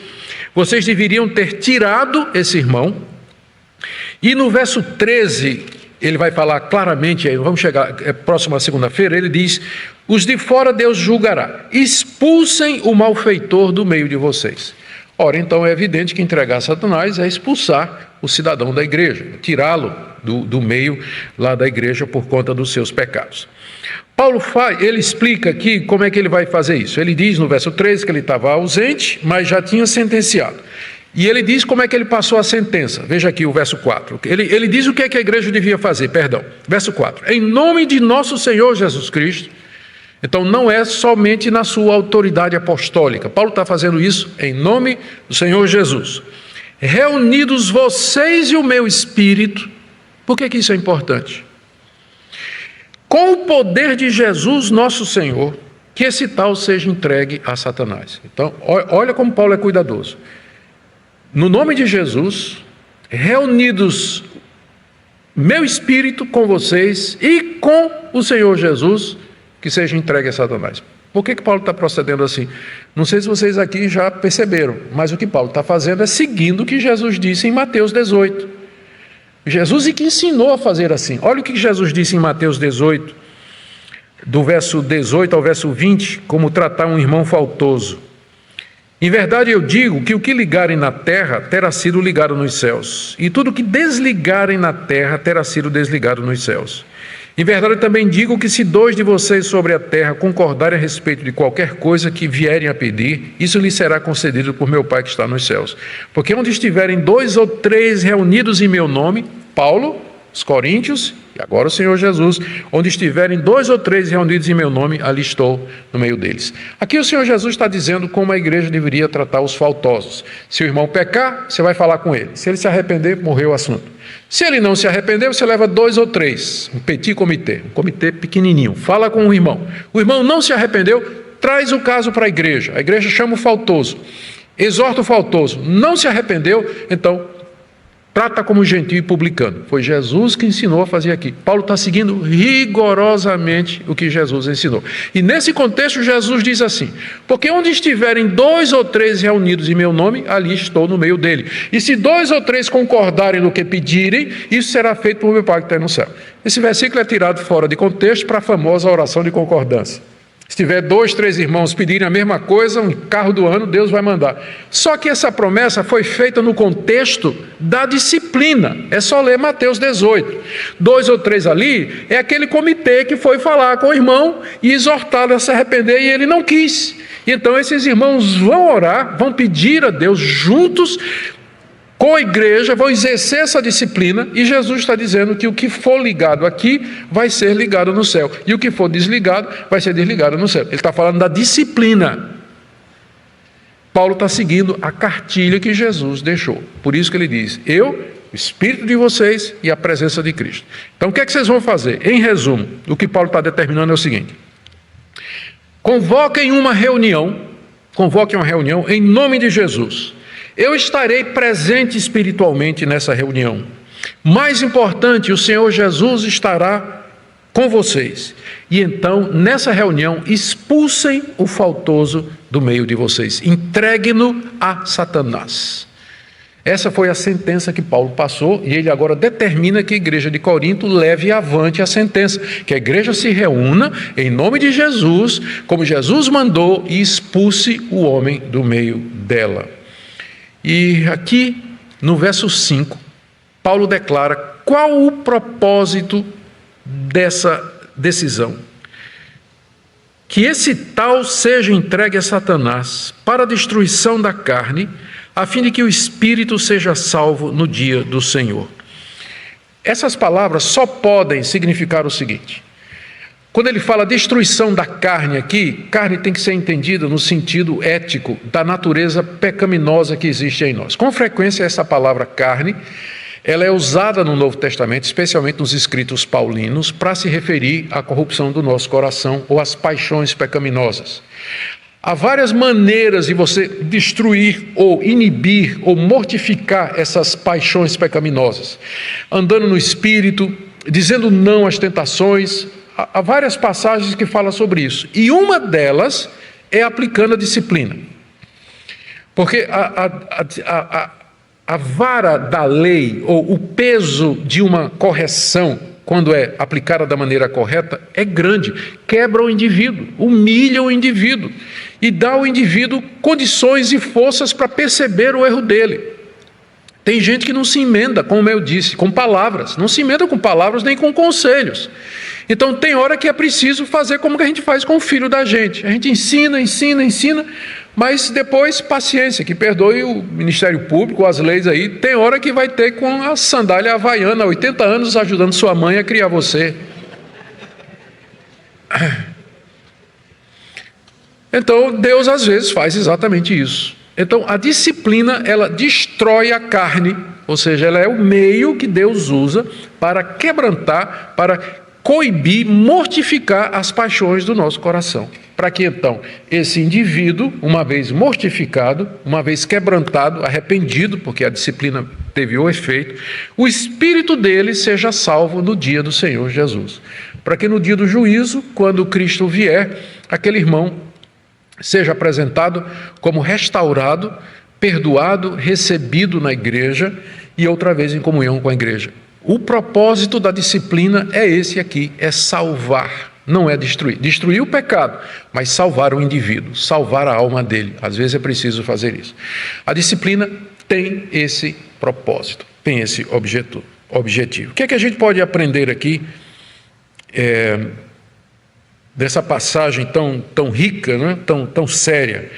S1: vocês deveriam ter tirado esse irmão, e no verso 13, ele vai falar claramente, vamos chegar próximo à segunda-feira, ele diz, os de fora Deus julgará, expulsem o malfeitor do meio de vocês. Ora, então é evidente que entregar a Satanás é expulsar o cidadão da igreja, tirá-lo do meio lá da igreja por conta dos seus pecados. Paulo ele explica aqui como é que ele vai fazer isso. Ele diz no verso 13 que ele estava ausente, mas já tinha sentenciado. E ele diz como é que ele passou a sentença. Veja aqui o verso 4. Ele diz o que é que a igreja devia fazer, Verso 4. Em nome de nosso Senhor Jesus Cristo. Então não é somente na sua autoridade apostólica. Paulo está fazendo isso em nome do Senhor Jesus. Reunidos vocês e o meu espírito. Por que isso é importante? Com o poder de Jesus, nosso Senhor, que esse tal seja entregue a Satanás. Então, olha como Paulo é cuidadoso. No nome de Jesus, reunidos meu espírito com vocês e com o Senhor Jesus, que seja entregue a Satanás. Por que Paulo está procedendo assim? Não sei se vocês aqui já perceberam, mas o que Paulo está fazendo é seguindo o que Jesus disse em Mateus 18. Jesus é que ensinou a fazer assim. Olha o que Jesus disse em Mateus 18, do verso 18 ao verso 20, como tratar um irmão faltoso. Em verdade eu digo que o que ligarem na terra terá sido ligado nos céus, e tudo o que desligarem na terra terá sido desligado nos céus. Em verdade eu também digo que se 2 de vocês sobre a terra concordarem a respeito de qualquer coisa que vierem a pedir, isso lhes será concedido por meu Pai que está nos céus. Porque onde estiverem 2 ou 3 reunidos em meu nome, Paulo, os Coríntios e agora o Senhor Jesus, onde estiverem 2 ou 3 reunidos em meu nome, ali estou no meio deles. Aqui o Senhor Jesus está dizendo como a igreja deveria tratar os faltosos. Se o irmão pecar, você vai falar com ele. Se ele se arrepender, morreu o assunto. Se ele não se arrepender, você leva 2 ou 3, um petit comitê, um comitê pequenininho, fala com o irmão não se arrependeu, traz o caso para a igreja chama o faltoso, exorta o faltoso, não se arrependeu, então trata como gentio e publicano. Foi Jesus que ensinou a fazer aqui. Paulo está seguindo rigorosamente o que Jesus ensinou. E nesse contexto Jesus diz assim, porque onde estiverem 2 ou 3 reunidos em meu nome, ali estou no meio dele. E se 2 ou 3 concordarem no que pedirem, isso será feito por meu Pai que está no céu. Esse versículo é tirado fora de contexto para a famosa oração de concordância. Se tiver 2, 3 irmãos pedirem a mesma coisa, um carro do ano, Deus vai mandar. Só que essa promessa foi feita no contexto da disciplina. É só ler Mateus 18. 2 ou 3 ali é aquele comitê que foi falar com o irmão e exortá-lo a se arrepender e ele não quis. Então esses irmãos vão orar, vão pedir a Deus juntos com a igreja, vão exercer essa disciplina, e Jesus está dizendo que o que for ligado aqui vai ser ligado no céu, e o que for desligado vai ser desligado no céu. Ele está falando da disciplina. Paulo está seguindo a cartilha que Jesus deixou. Por isso que ele diz, o Espírito de vocês e a presença de Cristo. Então o que é que vocês vão fazer? Em resumo, o que Paulo está determinando é o seguinte, convoquem uma reunião em nome de Jesus. Eu estarei presente espiritualmente nessa reunião. Mais importante, o Senhor Jesus estará com vocês. E então, nessa reunião, expulsem o faltoso do meio de vocês. Entreguem-no a Satanás. Essa foi a sentença que Paulo passou, e ele agora determina que a igreja de Corinto leve avante a sentença, que a igreja se reúna em nome de Jesus, como Jesus mandou, e expulse o homem do meio dela. E aqui, no verso 5, Paulo declara qual o propósito dessa decisão. Que esse tal seja entregue a Satanás para a destruição da carne, a fim de que o espírito seja salvo no dia do Senhor. Essas palavras só podem significar o seguinte: quando ele fala destruição da carne aqui, carne tem que ser entendida no sentido ético da natureza pecaminosa que existe em nós. Com frequência essa palavra carne, ela é usada no Novo Testamento, especialmente nos escritos paulinos, para se referir à corrupção do nosso coração ou às paixões pecaminosas. Há várias maneiras de você destruir ou inibir ou mortificar essas paixões pecaminosas. Andando no Espírito, dizendo não às tentações, há várias passagens que falam sobre isso. E uma delas é aplicando a disciplina. Porque a vara da lei, ou o peso de uma correção, quando é aplicada da maneira correta, é grande. Quebra o indivíduo, humilha o indivíduo e dá ao indivíduo condições e forças para perceber o erro dele. Tem gente que não se emenda, como eu disse, com palavras. Não se emenda com palavras nem com conselhos. Então tem hora que é preciso fazer como que a gente faz com o filho da gente. A gente ensina, mas depois paciência, que perdoe o Ministério Público, as leis aí. Tem hora que vai ter com a sandália havaiana, 80 anos, ajudando sua mãe a criar você. Então Deus às vezes faz exatamente isso. Então a disciplina, ela destrói a carne, ou seja, ela é o meio que Deus usa para quebrantar, para coibir, mortificar as paixões do nosso coração. Para que então esse indivíduo, uma vez mortificado, uma vez quebrantado, arrependido, porque a disciplina teve o efeito, o espírito dele seja salvo no dia do Senhor Jesus. Para que no dia do juízo, quando Cristo vier, aquele irmão seja apresentado como restaurado, perdoado, recebido na igreja e outra vez em comunhão com a igreja. O propósito da disciplina é esse aqui, é salvar, não é destruir. Destruir o pecado, mas salvar o indivíduo, salvar a alma dele. Às vezes é preciso fazer isso. A disciplina tem esse propósito, tem esse objetivo. O que é que a gente pode aprender aqui dessa passagem tão rica, né? tão séria?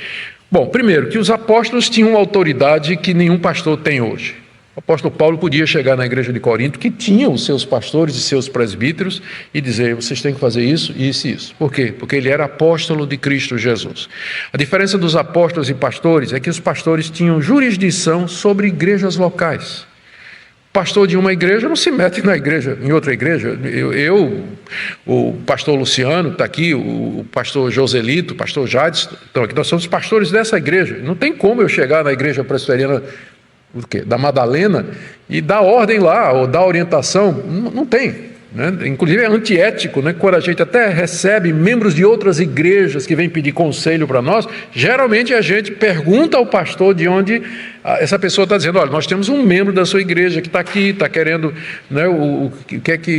S1: Bom, primeiro, que os apóstolos tinham uma autoridade que nenhum pastor tem hoje. O apóstolo Paulo podia chegar na igreja de Corinto, que tinha os seus pastores e seus presbíteros, e dizer, vocês têm que fazer isso, isso e isso. Por quê? Porque ele era apóstolo de Cristo Jesus. A diferença dos apóstolos e pastores é que os pastores tinham jurisdição sobre igrejas locais. O pastor de uma igreja não se mete na igreja, em outra igreja. O pastor Luciano está aqui, o pastor Joselito, o pastor Jades, então aqui nós somos pastores dessa igreja. Não tem como eu chegar na igreja presbiteriana da Madalena e dar ordem lá, ou dar orientação. Não tem, né? Inclusive é antiético, né? Quando a gente até recebe membros de outras igrejas que vêm pedir conselho para nós, geralmente a gente pergunta ao pastor de onde essa pessoa está dizendo, olha, nós temos um membro da sua igreja que está aqui, está querendo, né,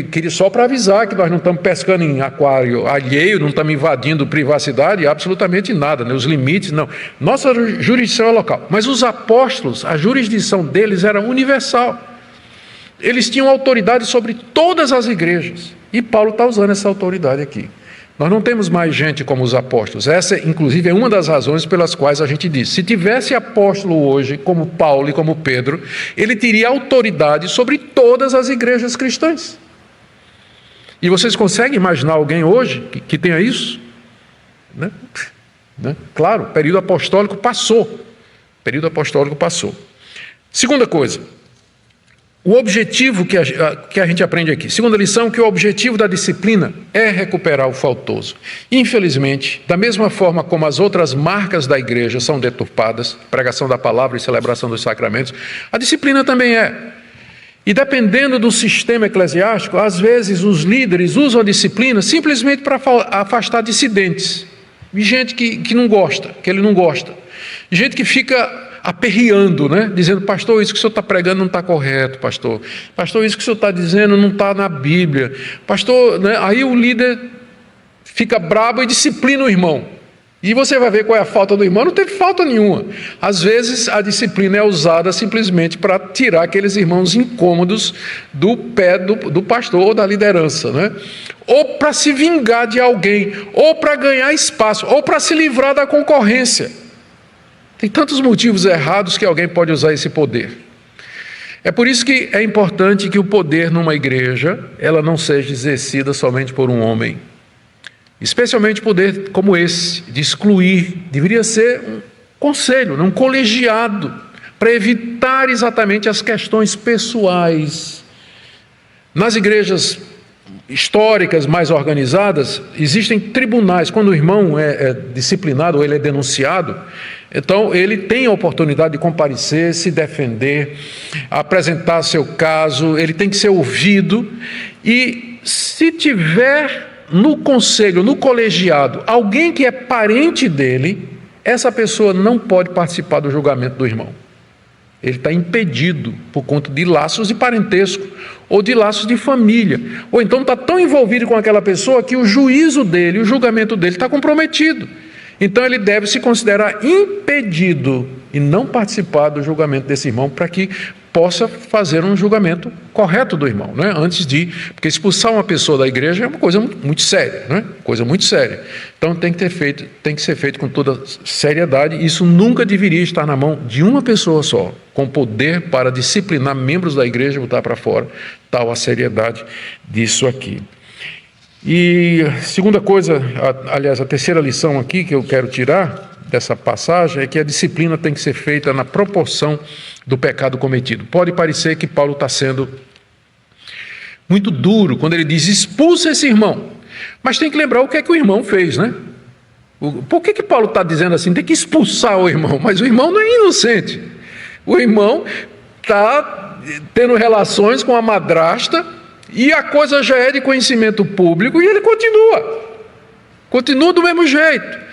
S1: queria só para avisar que nós não estamos pescando em aquário alheio, não estamos invadindo privacidade, absolutamente nada, né, os limites, não. Nossa jurisdição é local. Mas os apóstolos, a jurisdição deles era universal. Eles tinham autoridade sobre todas as igrejas. E Paulo está usando essa autoridade aqui. Nós não temos mais gente como os apóstolos. Essa, inclusive, é uma das razões pelas quais a gente diz, se tivesse apóstolo hoje, como Paulo e como Pedro, ele teria autoridade sobre todas as igrejas cristãs. E vocês conseguem imaginar alguém hoje que tenha isso? Né? Claro, o período apostólico passou. Segunda coisa, o objetivo que a gente aprende aqui. Segunda lição, que o objetivo da disciplina é recuperar o faltoso. Infelizmente, da mesma forma como as outras marcas da igreja são deturpadas, pregação da palavra e celebração dos sacramentos, a disciplina também é. E dependendo do sistema eclesiástico, às vezes os líderes usam a disciplina simplesmente para afastar dissidentes. E gente que não gosta, que ele não gosta. Gente que fica aperreando, né? Dizendo, pastor, isso que o senhor está pregando não está correto, pastor. Pastor, isso que o senhor está dizendo não está na Bíblia. Pastor, né? Aí o líder fica brabo e disciplina o irmão. E você vai ver qual é a falta do irmão. Não teve falta nenhuma. Às vezes a disciplina é usada simplesmente para tirar aqueles irmãos incômodos do pé do pastor ou da liderança, né? Ou para se vingar de alguém, ou para ganhar espaço, ou para se livrar da concorrência. Tem tantos motivos errados que alguém pode usar esse poder. É por isso que é importante que o poder numa igreja, ela não seja exercida somente por um homem. Especialmente poder como esse, de excluir, deveria ser um conselho, um colegiado, para evitar exatamente as questões pessoais. Nas igrejas históricas mais organizadas, existem tribunais. Quando o irmão é disciplinado ou ele é denunciado, então ele tem a oportunidade de comparecer, se defender, apresentar seu caso, ele tem que ser ouvido e, se tiver no conselho, no colegiado, alguém que é parente dele, essa pessoa não pode participar do julgamento do irmão. Ele está impedido por conta de laços de parentesco ou de laços de família. Ou então está tão envolvido com aquela pessoa que o juízo dele, o julgamento dele está comprometido. Então ele deve se considerar impedido e não participar do julgamento desse irmão para que possa fazer um julgamento correto do irmão, né? Antes de... Porque expulsar uma pessoa da igreja é uma coisa muito séria, né? Coisa muito séria. Então tem que ser feito com toda seriedade. Isso nunca deveria estar na mão de uma pessoa só, com poder para disciplinar membros da igreja e botar para fora. Tal a seriedade disso aqui. E segunda coisa, aliás, a terceira lição aqui que eu quero tirar dessa passagem é que a disciplina tem que ser feita na proporção do pecado cometido. Pode parecer que Paulo está sendo muito duro quando ele diz expulsa esse irmão, mas tem que lembrar o que é que o irmão fez, né? Por que Paulo está dizendo assim, tem que expulsar o irmão? Mas o irmão não é inocente. O irmão está tendo relações com a madrasta e a coisa já é de conhecimento público e ele continua do mesmo jeito.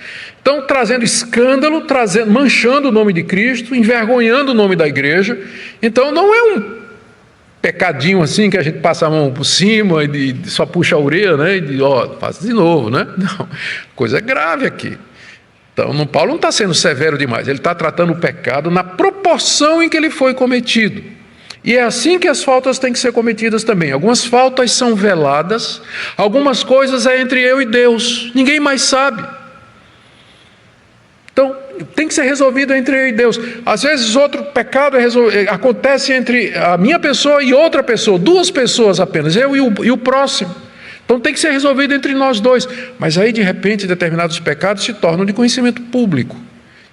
S1: Então, trazendo escândalo, manchando o nome de Cristo, envergonhando o nome da igreja. Então, não é um pecadinho assim que a gente passa a mão por cima e só puxa a orelha, né? E faz de novo, né? Não, coisa grave aqui. Então, Paulo não está sendo severo demais. Ele está tratando o pecado na proporção em que ele foi cometido. E é assim que as faltas têm que ser cometidas também. Algumas faltas são veladas, algumas coisas é entre eu e Deus. Ninguém mais sabe. Então, tem que ser resolvido entre eu e Deus. Às vezes, outro pecado acontece entre a minha pessoa e outra pessoa, duas pessoas apenas, eu e o próximo. Então, tem que ser resolvido entre nós dois. Mas aí, de repente, determinados pecados se tornam de conhecimento público.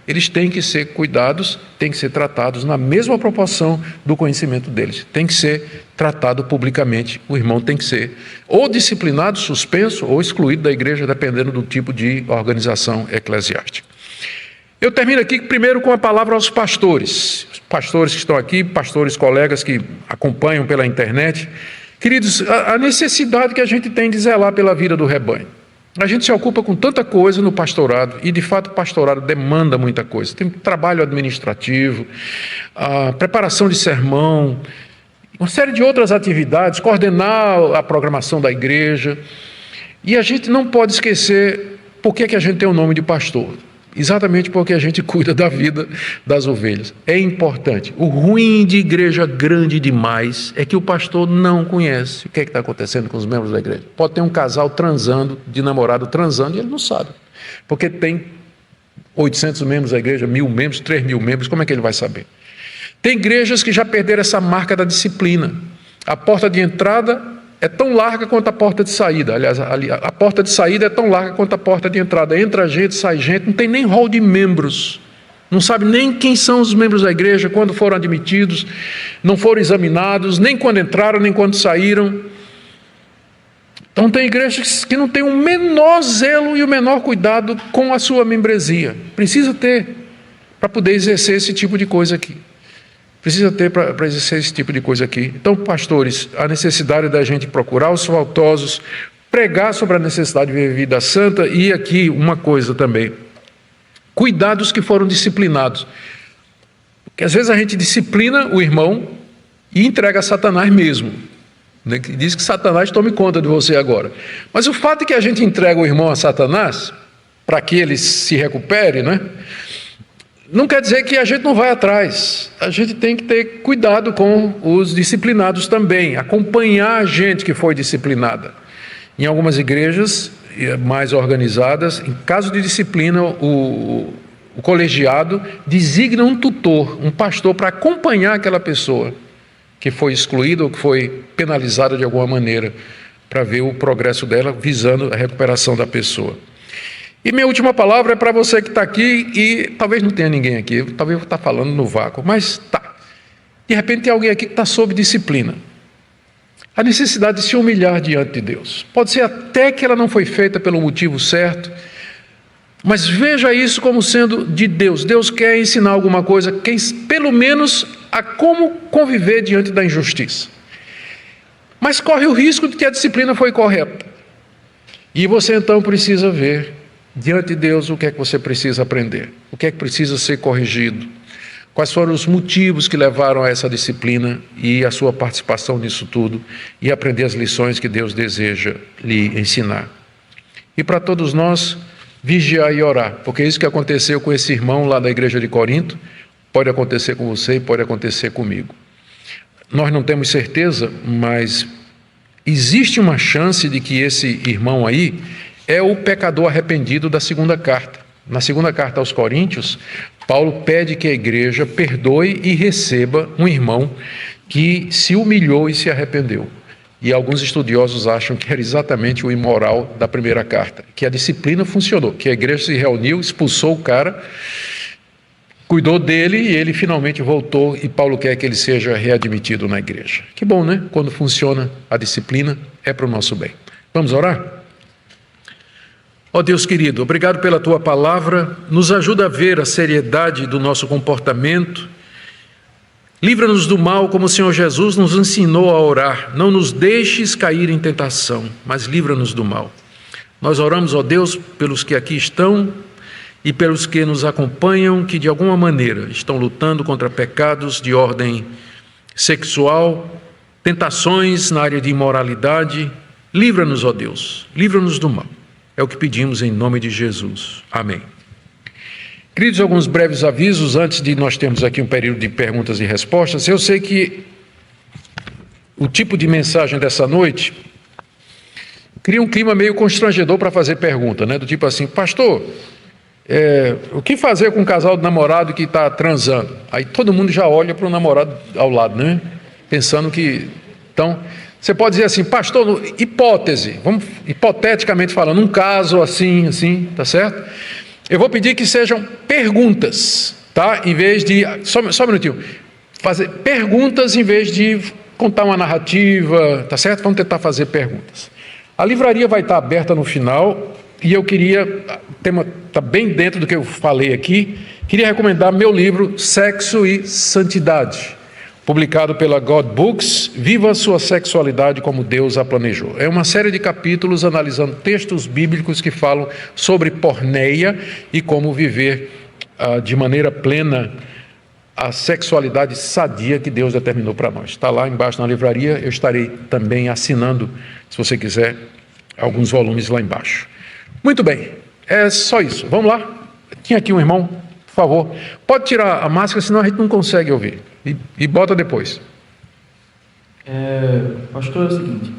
S1: Eles têm que ser cuidados, têm que ser tratados na mesma proporção do conhecimento deles. Tem que ser tratado publicamente. O irmão tem que ser ou disciplinado, suspenso, ou excluído da igreja, dependendo do tipo de organização eclesiástica. Eu termino aqui primeiro com a palavra aos pastores. Os pastores que estão aqui, pastores colegas que acompanham pela internet. Queridos, a necessidade que a gente tem de zelar pela vida do rebanho. A gente se ocupa com tanta coisa no pastorado, e de fato o pastorado demanda muita coisa. Tem trabalho administrativo, a preparação de sermão, uma série de outras atividades, coordenar a programação da igreja. E a gente não pode esquecer por que a gente tem o nome de pastor. Exatamente porque a gente cuida da vida das ovelhas. É importante. O ruim de igreja grande demais é que o pastor não conhece o que está acontecendo com os membros da igreja. Pode ter um casal transando, de namorado transando, e ele não sabe. Porque tem 800 membros da igreja, 1.000 membros, 3.000 membros, como é que ele vai saber? Tem igrejas que já perderam essa marca da disciplina. A porta de entrada é tão larga quanto a porta de saída. Aliás, a porta de saída é tão larga quanto a porta de entrada. Entra gente, sai gente, não tem nem rol de membros. Não sabe nem quem são os membros da igreja, quando foram admitidos, não foram examinados, nem quando entraram, nem quando saíram. Então tem igrejas que não têm o menor zelo e o menor cuidado com a sua membresia. Precisa ter, para poder exercer esse tipo de coisa aqui. Precisa ter para exercer esse tipo de coisa aqui. Então, pastores, a necessidade da gente procurar os faltosos, pregar sobre a necessidade de viver vida santa, e aqui uma coisa também, cuidar dos que foram disciplinados. Porque às vezes a gente disciplina o irmão e entrega a Satanás mesmo. Né? Diz que Satanás tome conta de você agora. Mas o fato de que a gente entrega o irmão a Satanás, para que ele se recupere, né? Não quer dizer que a gente não vai atrás. A gente tem que ter cuidado com os disciplinados também, acompanhar a gente que foi disciplinada. Em algumas igrejas mais organizadas, em caso de disciplina, o colegiado designa um tutor, um pastor, para acompanhar aquela pessoa que foi excluída ou que foi penalizada de alguma maneira, para ver o progresso dela, visando a recuperação da pessoa. E minha última palavra é para você que está aqui, e talvez não tenha ninguém aqui, talvez eu estou falando no vácuo, mas tá. De repente tem alguém aqui que está sob disciplina. A necessidade de se humilhar diante de Deus. Pode ser até que ela não foi feita pelo motivo certo, mas veja isso como sendo de Deus. Deus quer ensinar alguma coisa, pelo menos a como conviver diante da injustiça. Mas corre o risco de que a disciplina foi correta. E você então precisa ver, diante de Deus, o que é que você precisa aprender, o que é que precisa ser corrigido, quais foram os motivos que levaram a essa disciplina e a sua participação nisso tudo, e aprender as lições que Deus deseja lhe ensinar. E para todos nós, vigiar e orar, porque isso que aconteceu com esse irmão lá da igreja de Corinto, pode acontecer com você e pode acontecer comigo. Nós não temos certeza, mas existe uma chance de que esse irmão aí é o pecador arrependido da segunda carta. Na segunda carta aos Coríntios, Paulo pede que a igreja perdoe e receba um irmão que se humilhou e se arrependeu. E alguns estudiosos acham que era exatamente o imoral da primeira carta, que a disciplina funcionou, que a igreja se reuniu, expulsou o cara, cuidou dele e ele finalmente voltou, e Paulo quer que ele seja readmitido na igreja. Que bom, né? Quando funciona a disciplina, é para o nosso bem. Vamos orar? Ó Deus querido, obrigado pela Tua palavra, nos ajuda a ver a seriedade do nosso comportamento, livra-nos do mal como o Senhor Jesus nos ensinou a orar, não nos deixes cair em tentação, mas livra-nos do mal. Nós oramos, ó Deus, pelos que aqui estão e pelos que nos acompanham, que de alguma maneira estão lutando contra pecados de ordem sexual, tentações na área de imoralidade. Livra-nos, ó Deus, livra-nos do mal. É o que pedimos em nome de Jesus. Amém. Queridos, alguns breves avisos antes de nós termos aqui um período de perguntas e respostas. Eu sei que o tipo de mensagem dessa noite cria um clima meio constrangedor para fazer pergunta, né? Do tipo assim, pastor, o que fazer com um casal de namorado que está transando? Aí todo mundo já olha para o namorado ao lado, né? Pensando que... Então, você pode dizer assim, pastor, hipótese, vamos hipoteticamente falando, um caso assim, tá certo? Eu vou pedir que sejam perguntas, tá? Em vez de... Só um minutinho. Fazer perguntas em vez de contar uma narrativa, tá certo? Vamos tentar fazer perguntas. A livraria vai estar aberta no final e eu queria... O tema está bem dentro do que eu falei aqui. Queria recomendar meu livro Sexo e Santidade, publicado pela God Books, Viva a Sua Sexualidade como Deus a Planejou. É uma série de capítulos analisando textos bíblicos que falam sobre porneia e como viver de maneira plena a sexualidade sadia que Deus determinou para nós. Está lá embaixo na livraria, eu estarei também assinando, se você quiser, alguns volumes lá embaixo. Muito bem, é só isso. Vamos lá? Tinha aqui um irmão, por favor. Pode tirar a máscara, senão a gente não consegue ouvir. E bota depois.
S2: Pastor, é o seguinte,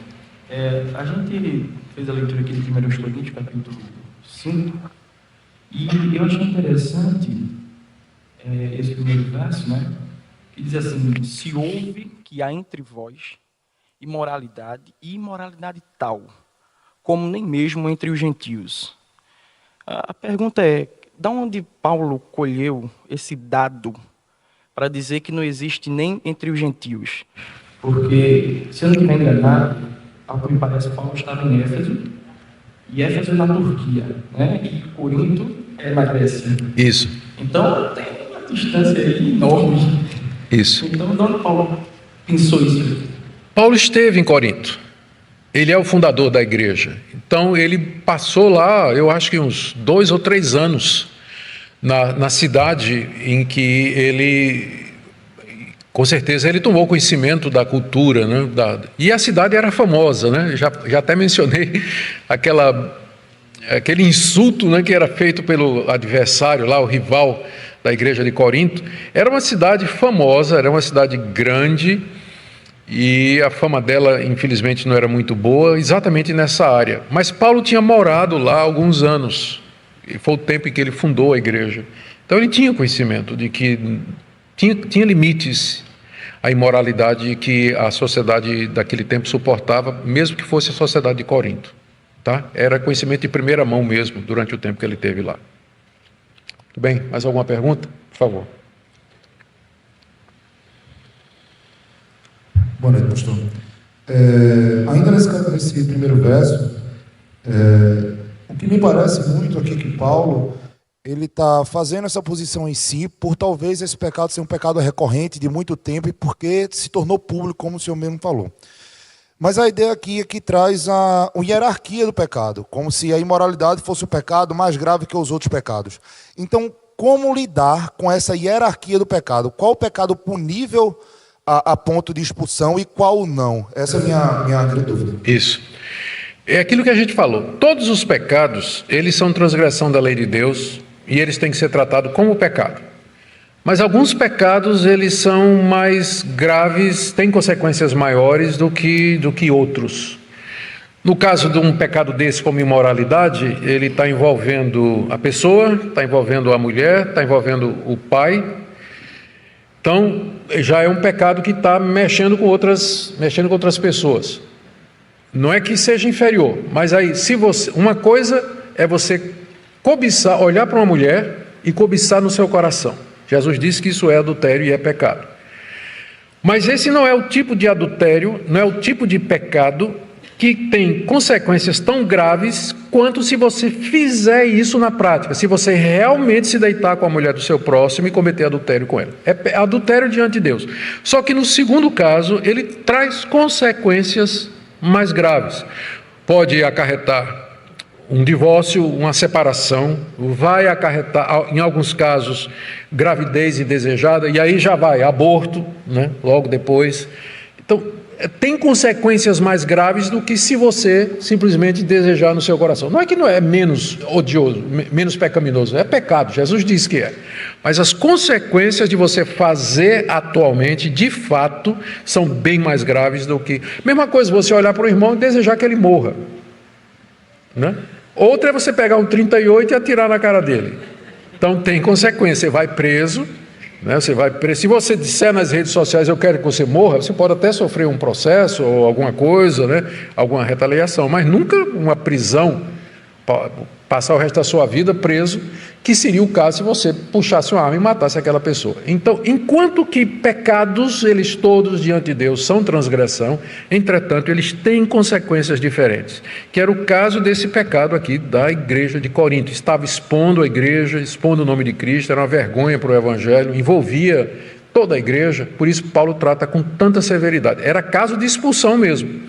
S2: a gente fez a leitura aqui de 1 Coríntios, capítulo 5, e eu achei interessante esse primeiro verso, né, que diz assim, se ouve que há entre vós imoralidade e imoralidade tal, como nem mesmo entre os gentios. A pergunta é, de onde Paulo colheu esse dado para dizer que não existe nem entre os gentios? Porque, se eu não estiver enganado, ao que me parece, Paulo estava em Éfeso, e Éfeso é na Turquia, né? E Corinto é na Grécia.
S1: Isso.
S2: Então, tem uma distância aí enorme.
S1: Isso.
S2: Então, de onde Paulo pensou isso?
S1: Paulo esteve em Corinto. Ele é o fundador da igreja. Então, ele passou lá, eu acho que uns 2 ou 3 anos, na cidade em que ele, com certeza, ele tomou conhecimento da cultura, né? E a cidade era famosa, né? Já até mencionei aquele insulto, né, que era feito pelo adversário lá, o rival da igreja de Corinto. Era uma cidade famosa, era uma cidade grande, e a fama dela, infelizmente, não era muito boa, exatamente nessa área. Mas Paulo tinha morado lá há alguns anos, e foi o tempo em que ele fundou a igreja. Então ele tinha conhecimento de que tinha limites à imoralidade que a sociedade daquele tempo suportava, mesmo que fosse a sociedade de Corinto. Tá? Era conhecimento de primeira mão mesmo, durante o tempo que ele teve lá. Tudo bem? Mais alguma pergunta? Por favor.
S3: Boa noite, pastor. Ainda nesse primeiro verso, o que me parece muito aqui que Paulo ele está fazendo essa posição em si por talvez esse pecado ser um pecado recorrente de muito tempo e porque se tornou público, como o senhor mesmo falou. Mas a ideia aqui é que traz a hierarquia do pecado, como se a imoralidade fosse o pecado mais grave que os outros pecados. Então, como lidar com essa hierarquia do pecado? Qual o pecado punível a ponto de expulsão e qual não? Essa é a minha grande dúvida.
S1: Isso. É aquilo que a gente falou. Todos os pecados, eles são transgressão da lei de Deus e eles têm que ser tratados como pecado. Mas alguns pecados, eles são mais graves, têm consequências maiores do que outros. No caso de um pecado desse como imoralidade, ele está envolvendo a pessoa, está envolvendo a mulher, está envolvendo o pai. Então, já é um pecado que está mexendo com outras pessoas. Não é que seja inferior, mas aí, uma coisa é você cobiçar, olhar para uma mulher e cobiçar no seu coração. Jesus disse que isso é adultério e é pecado. Mas esse não é o tipo de adultério, não é o tipo de pecado que tem consequências tão graves quanto se você fizer isso na prática, se você realmente se deitar com a mulher do seu próximo e cometer adultério com ela. É adultério diante de Deus. Só que no segundo caso, ele traz consequências mais graves. Pode acarretar um divórcio, uma separação, vai acarretar, em alguns casos, gravidez indesejada, e aí já vai, aborto, né, logo depois. Então, tem consequências mais graves do que se você simplesmente desejar no seu coração. Não é que não é menos odioso, menos pecaminoso, é pecado, Jesus disse que é. Mas as consequências de você fazer atualmente, de fato, são bem mais graves do que... Mesma coisa, você olhar para o irmão e desejar que ele morra, né? Outra é você pegar um 38 e atirar na cara dele. Então tem consequência, você vai preso, né? Se você disser nas redes sociais, eu quero que você morra, você pode até sofrer um processo ou alguma coisa, né? Alguma retaliação, mas nunca uma prisão, passar o resto da sua vida preso, que seria o caso se você puxasse uma arma e matasse aquela pessoa. Então, enquanto que pecados, eles todos diante de Deus são transgressão, entretanto, eles têm consequências diferentes, que era o caso desse pecado aqui da igreja de Corinto. Estava expondo a igreja, expondo o nome de Cristo, era uma vergonha para o evangelho, envolvia toda a igreja, por isso Paulo trata com tanta severidade. Era caso de expulsão mesmo.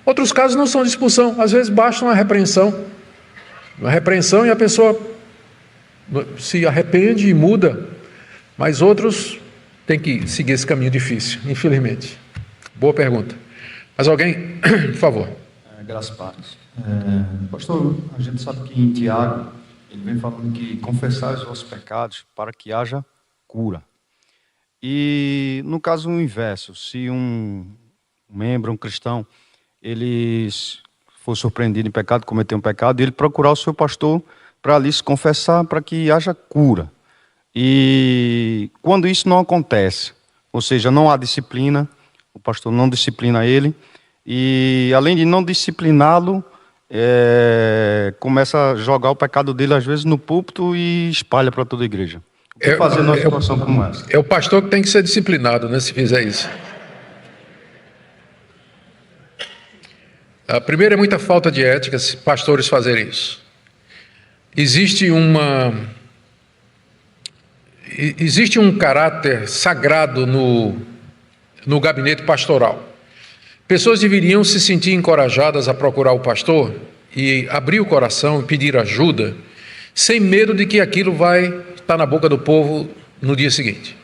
S1: Outros casos não são de expulsão, às vezes basta uma repreensão e a pessoa se arrepende e muda, mas outros têm que seguir esse caminho difícil, infelizmente. Boa pergunta. Mas alguém, por favor.
S4: Graças a Deus. Pastor, a gente sabe que em Tiago, ele vem falando que confessar os vossos pecados para que haja cura. E no caso o inverso, se um membro, um cristão, ele for surpreendido em pecado, cometer um pecado, ele procurar o seu pastor para ali se confessar, para que haja cura. E quando isso não acontece, ou seja, não há disciplina, o pastor não disciplina ele, e além de não discipliná-lo, começa a jogar o pecado dele às vezes no púlpito e espalha para toda a igreja. O que fazer numa situação como essa?
S1: É o pastor que tem que ser disciplinado, né, se fizer isso. A primeira é muita falta de ética se pastores fazerem isso. Existe um caráter sagrado no gabinete pastoral. Pessoas deveriam se sentir encorajadas a procurar o pastor e abrir o coração e pedir ajuda, sem medo de que aquilo vai estar na boca do povo no dia seguinte.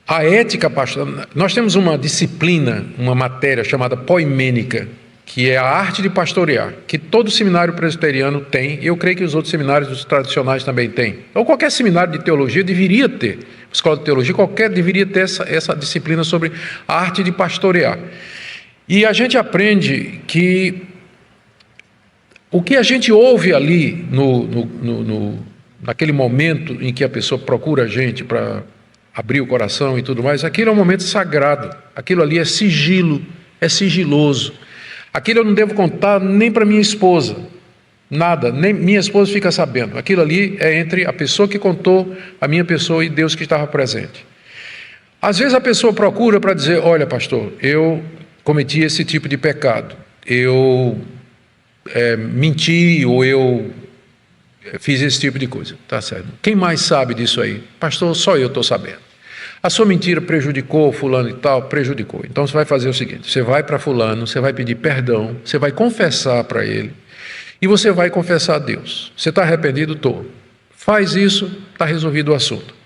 S1: A ética pastoral, nós temos uma disciplina, uma matéria chamada poimênica, que é a arte de pastorear, que todo seminário presbiteriano tem, e eu creio que os outros seminários tradicionais também têm. Ou qualquer seminário de teologia deveria ter, escola de teologia, deveria ter essa disciplina sobre a arte de pastorear. E a gente aprende que o que a gente ouve ali, naquele momento em que a pessoa procura a gente para abrir o coração e tudo mais, aquilo é um momento sagrado, aquilo ali é sigilo, é sigiloso. Aquilo eu não devo contar nem para minha esposa, nada, nem minha esposa fica sabendo. Aquilo ali é entre a pessoa que contou, a minha pessoa e Deus que estava presente. Às vezes a pessoa procura para dizer, olha pastor, eu cometi esse tipo de pecado, eu menti ou eu fiz esse tipo de coisa. Tá certo. Quem mais sabe disso aí? Pastor, só eu estou sabendo. A sua mentira prejudicou fulano e tal? Prejudicou. Então você vai fazer o seguinte, você vai para fulano, você vai pedir perdão, você vai confessar para ele e você vai confessar a Deus. Você está arrependido? Estou. Faz isso, está resolvido o assunto.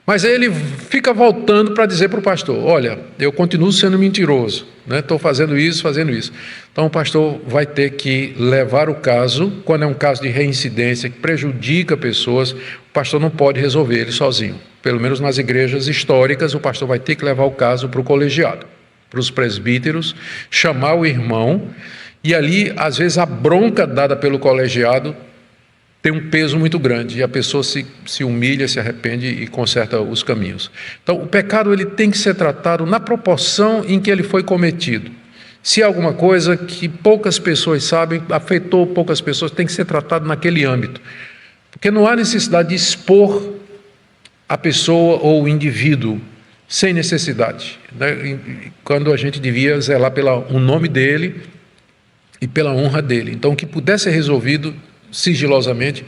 S1: Mas aí ele fica voltando para dizer para o pastor, olha, eu continuo sendo mentiroso, né? Estou fazendo isso, fazendo isso. Então o pastor vai ter que levar o caso, quando é um caso de reincidência que prejudica pessoas, o pastor não pode resolver ele sozinho. Pelo menos nas igrejas históricas, o pastor vai ter que levar o caso para o colegiado, para os presbíteros, chamar o irmão, e ali, às vezes, a bronca dada pelo colegiado tem um peso muito grande, e a pessoa se humilha, se arrepende e conserta os caminhos. Então, o pecado ele tem que ser tratado na proporção em que ele foi cometido. Se há alguma coisa que poucas pessoas sabem, afetou poucas pessoas, tem que ser tratado naquele âmbito. Porque não há necessidade de expor a pessoa ou o indivíduo sem necessidade, né? Quando a gente devia zelar pelo nome dele e pela honra dele. Então, o que puder ser resolvido sigilosamente,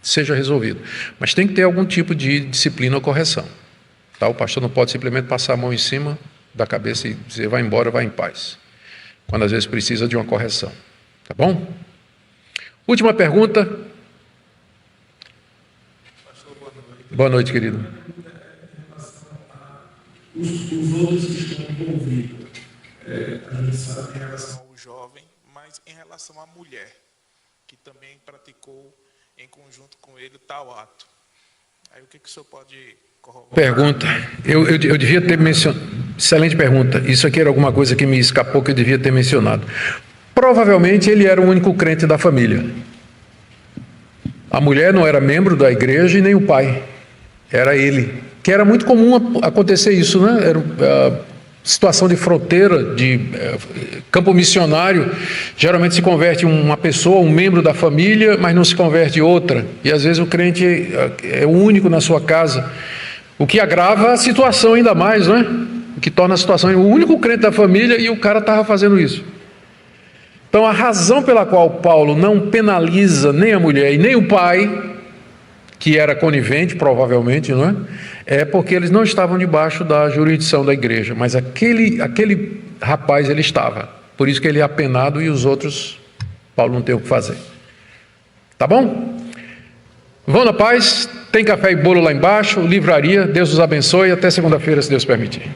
S1: seja resolvido. Mas tem que ter algum tipo de disciplina ou correção. Tá? O pastor não pode simplesmente passar a mão em cima da cabeça e dizer, vai embora, vai em paz. Quando às vezes precisa de uma correção. Tá bom? Última pergunta.
S5: Pastor, boa noite.
S1: Boa noite, querido.
S5: Os outros que estão envolvidos, a gente sabe em relação ao jovem, mas em relação à mulher, que também praticou em conjunto com ele tal ato. Aí o que o senhor pode corroborar?
S1: Pergunta. Eu devia ter mencionado. Excelente pergunta. Isso aqui era alguma coisa que me escapou que eu devia ter mencionado. Provavelmente ele era o único crente da família. A mulher não era membro da igreja e nem o pai. Era ele. Que era muito comum acontecer isso, né? Era situação de fronteira, de campo missionário, geralmente se converte uma pessoa, um membro da família, mas não se converte outra. E às vezes o crente é o único na sua casa, o que agrava a situação ainda mais, não é? O que torna a situação o único crente da família e o cara estava fazendo isso. Então a razão pela qual Paulo não penaliza nem a mulher e nem o pai, que era conivente, provavelmente, não é? É porque eles não estavam debaixo da jurisdição da igreja, mas aquele rapaz, ele estava. Por isso que ele é apenado e os outros, Paulo não tem o que fazer. Tá bom? Vão na paz, tem café e bolo lá embaixo, livraria, Deus os abençoe, até segunda-feira, se Deus permitir.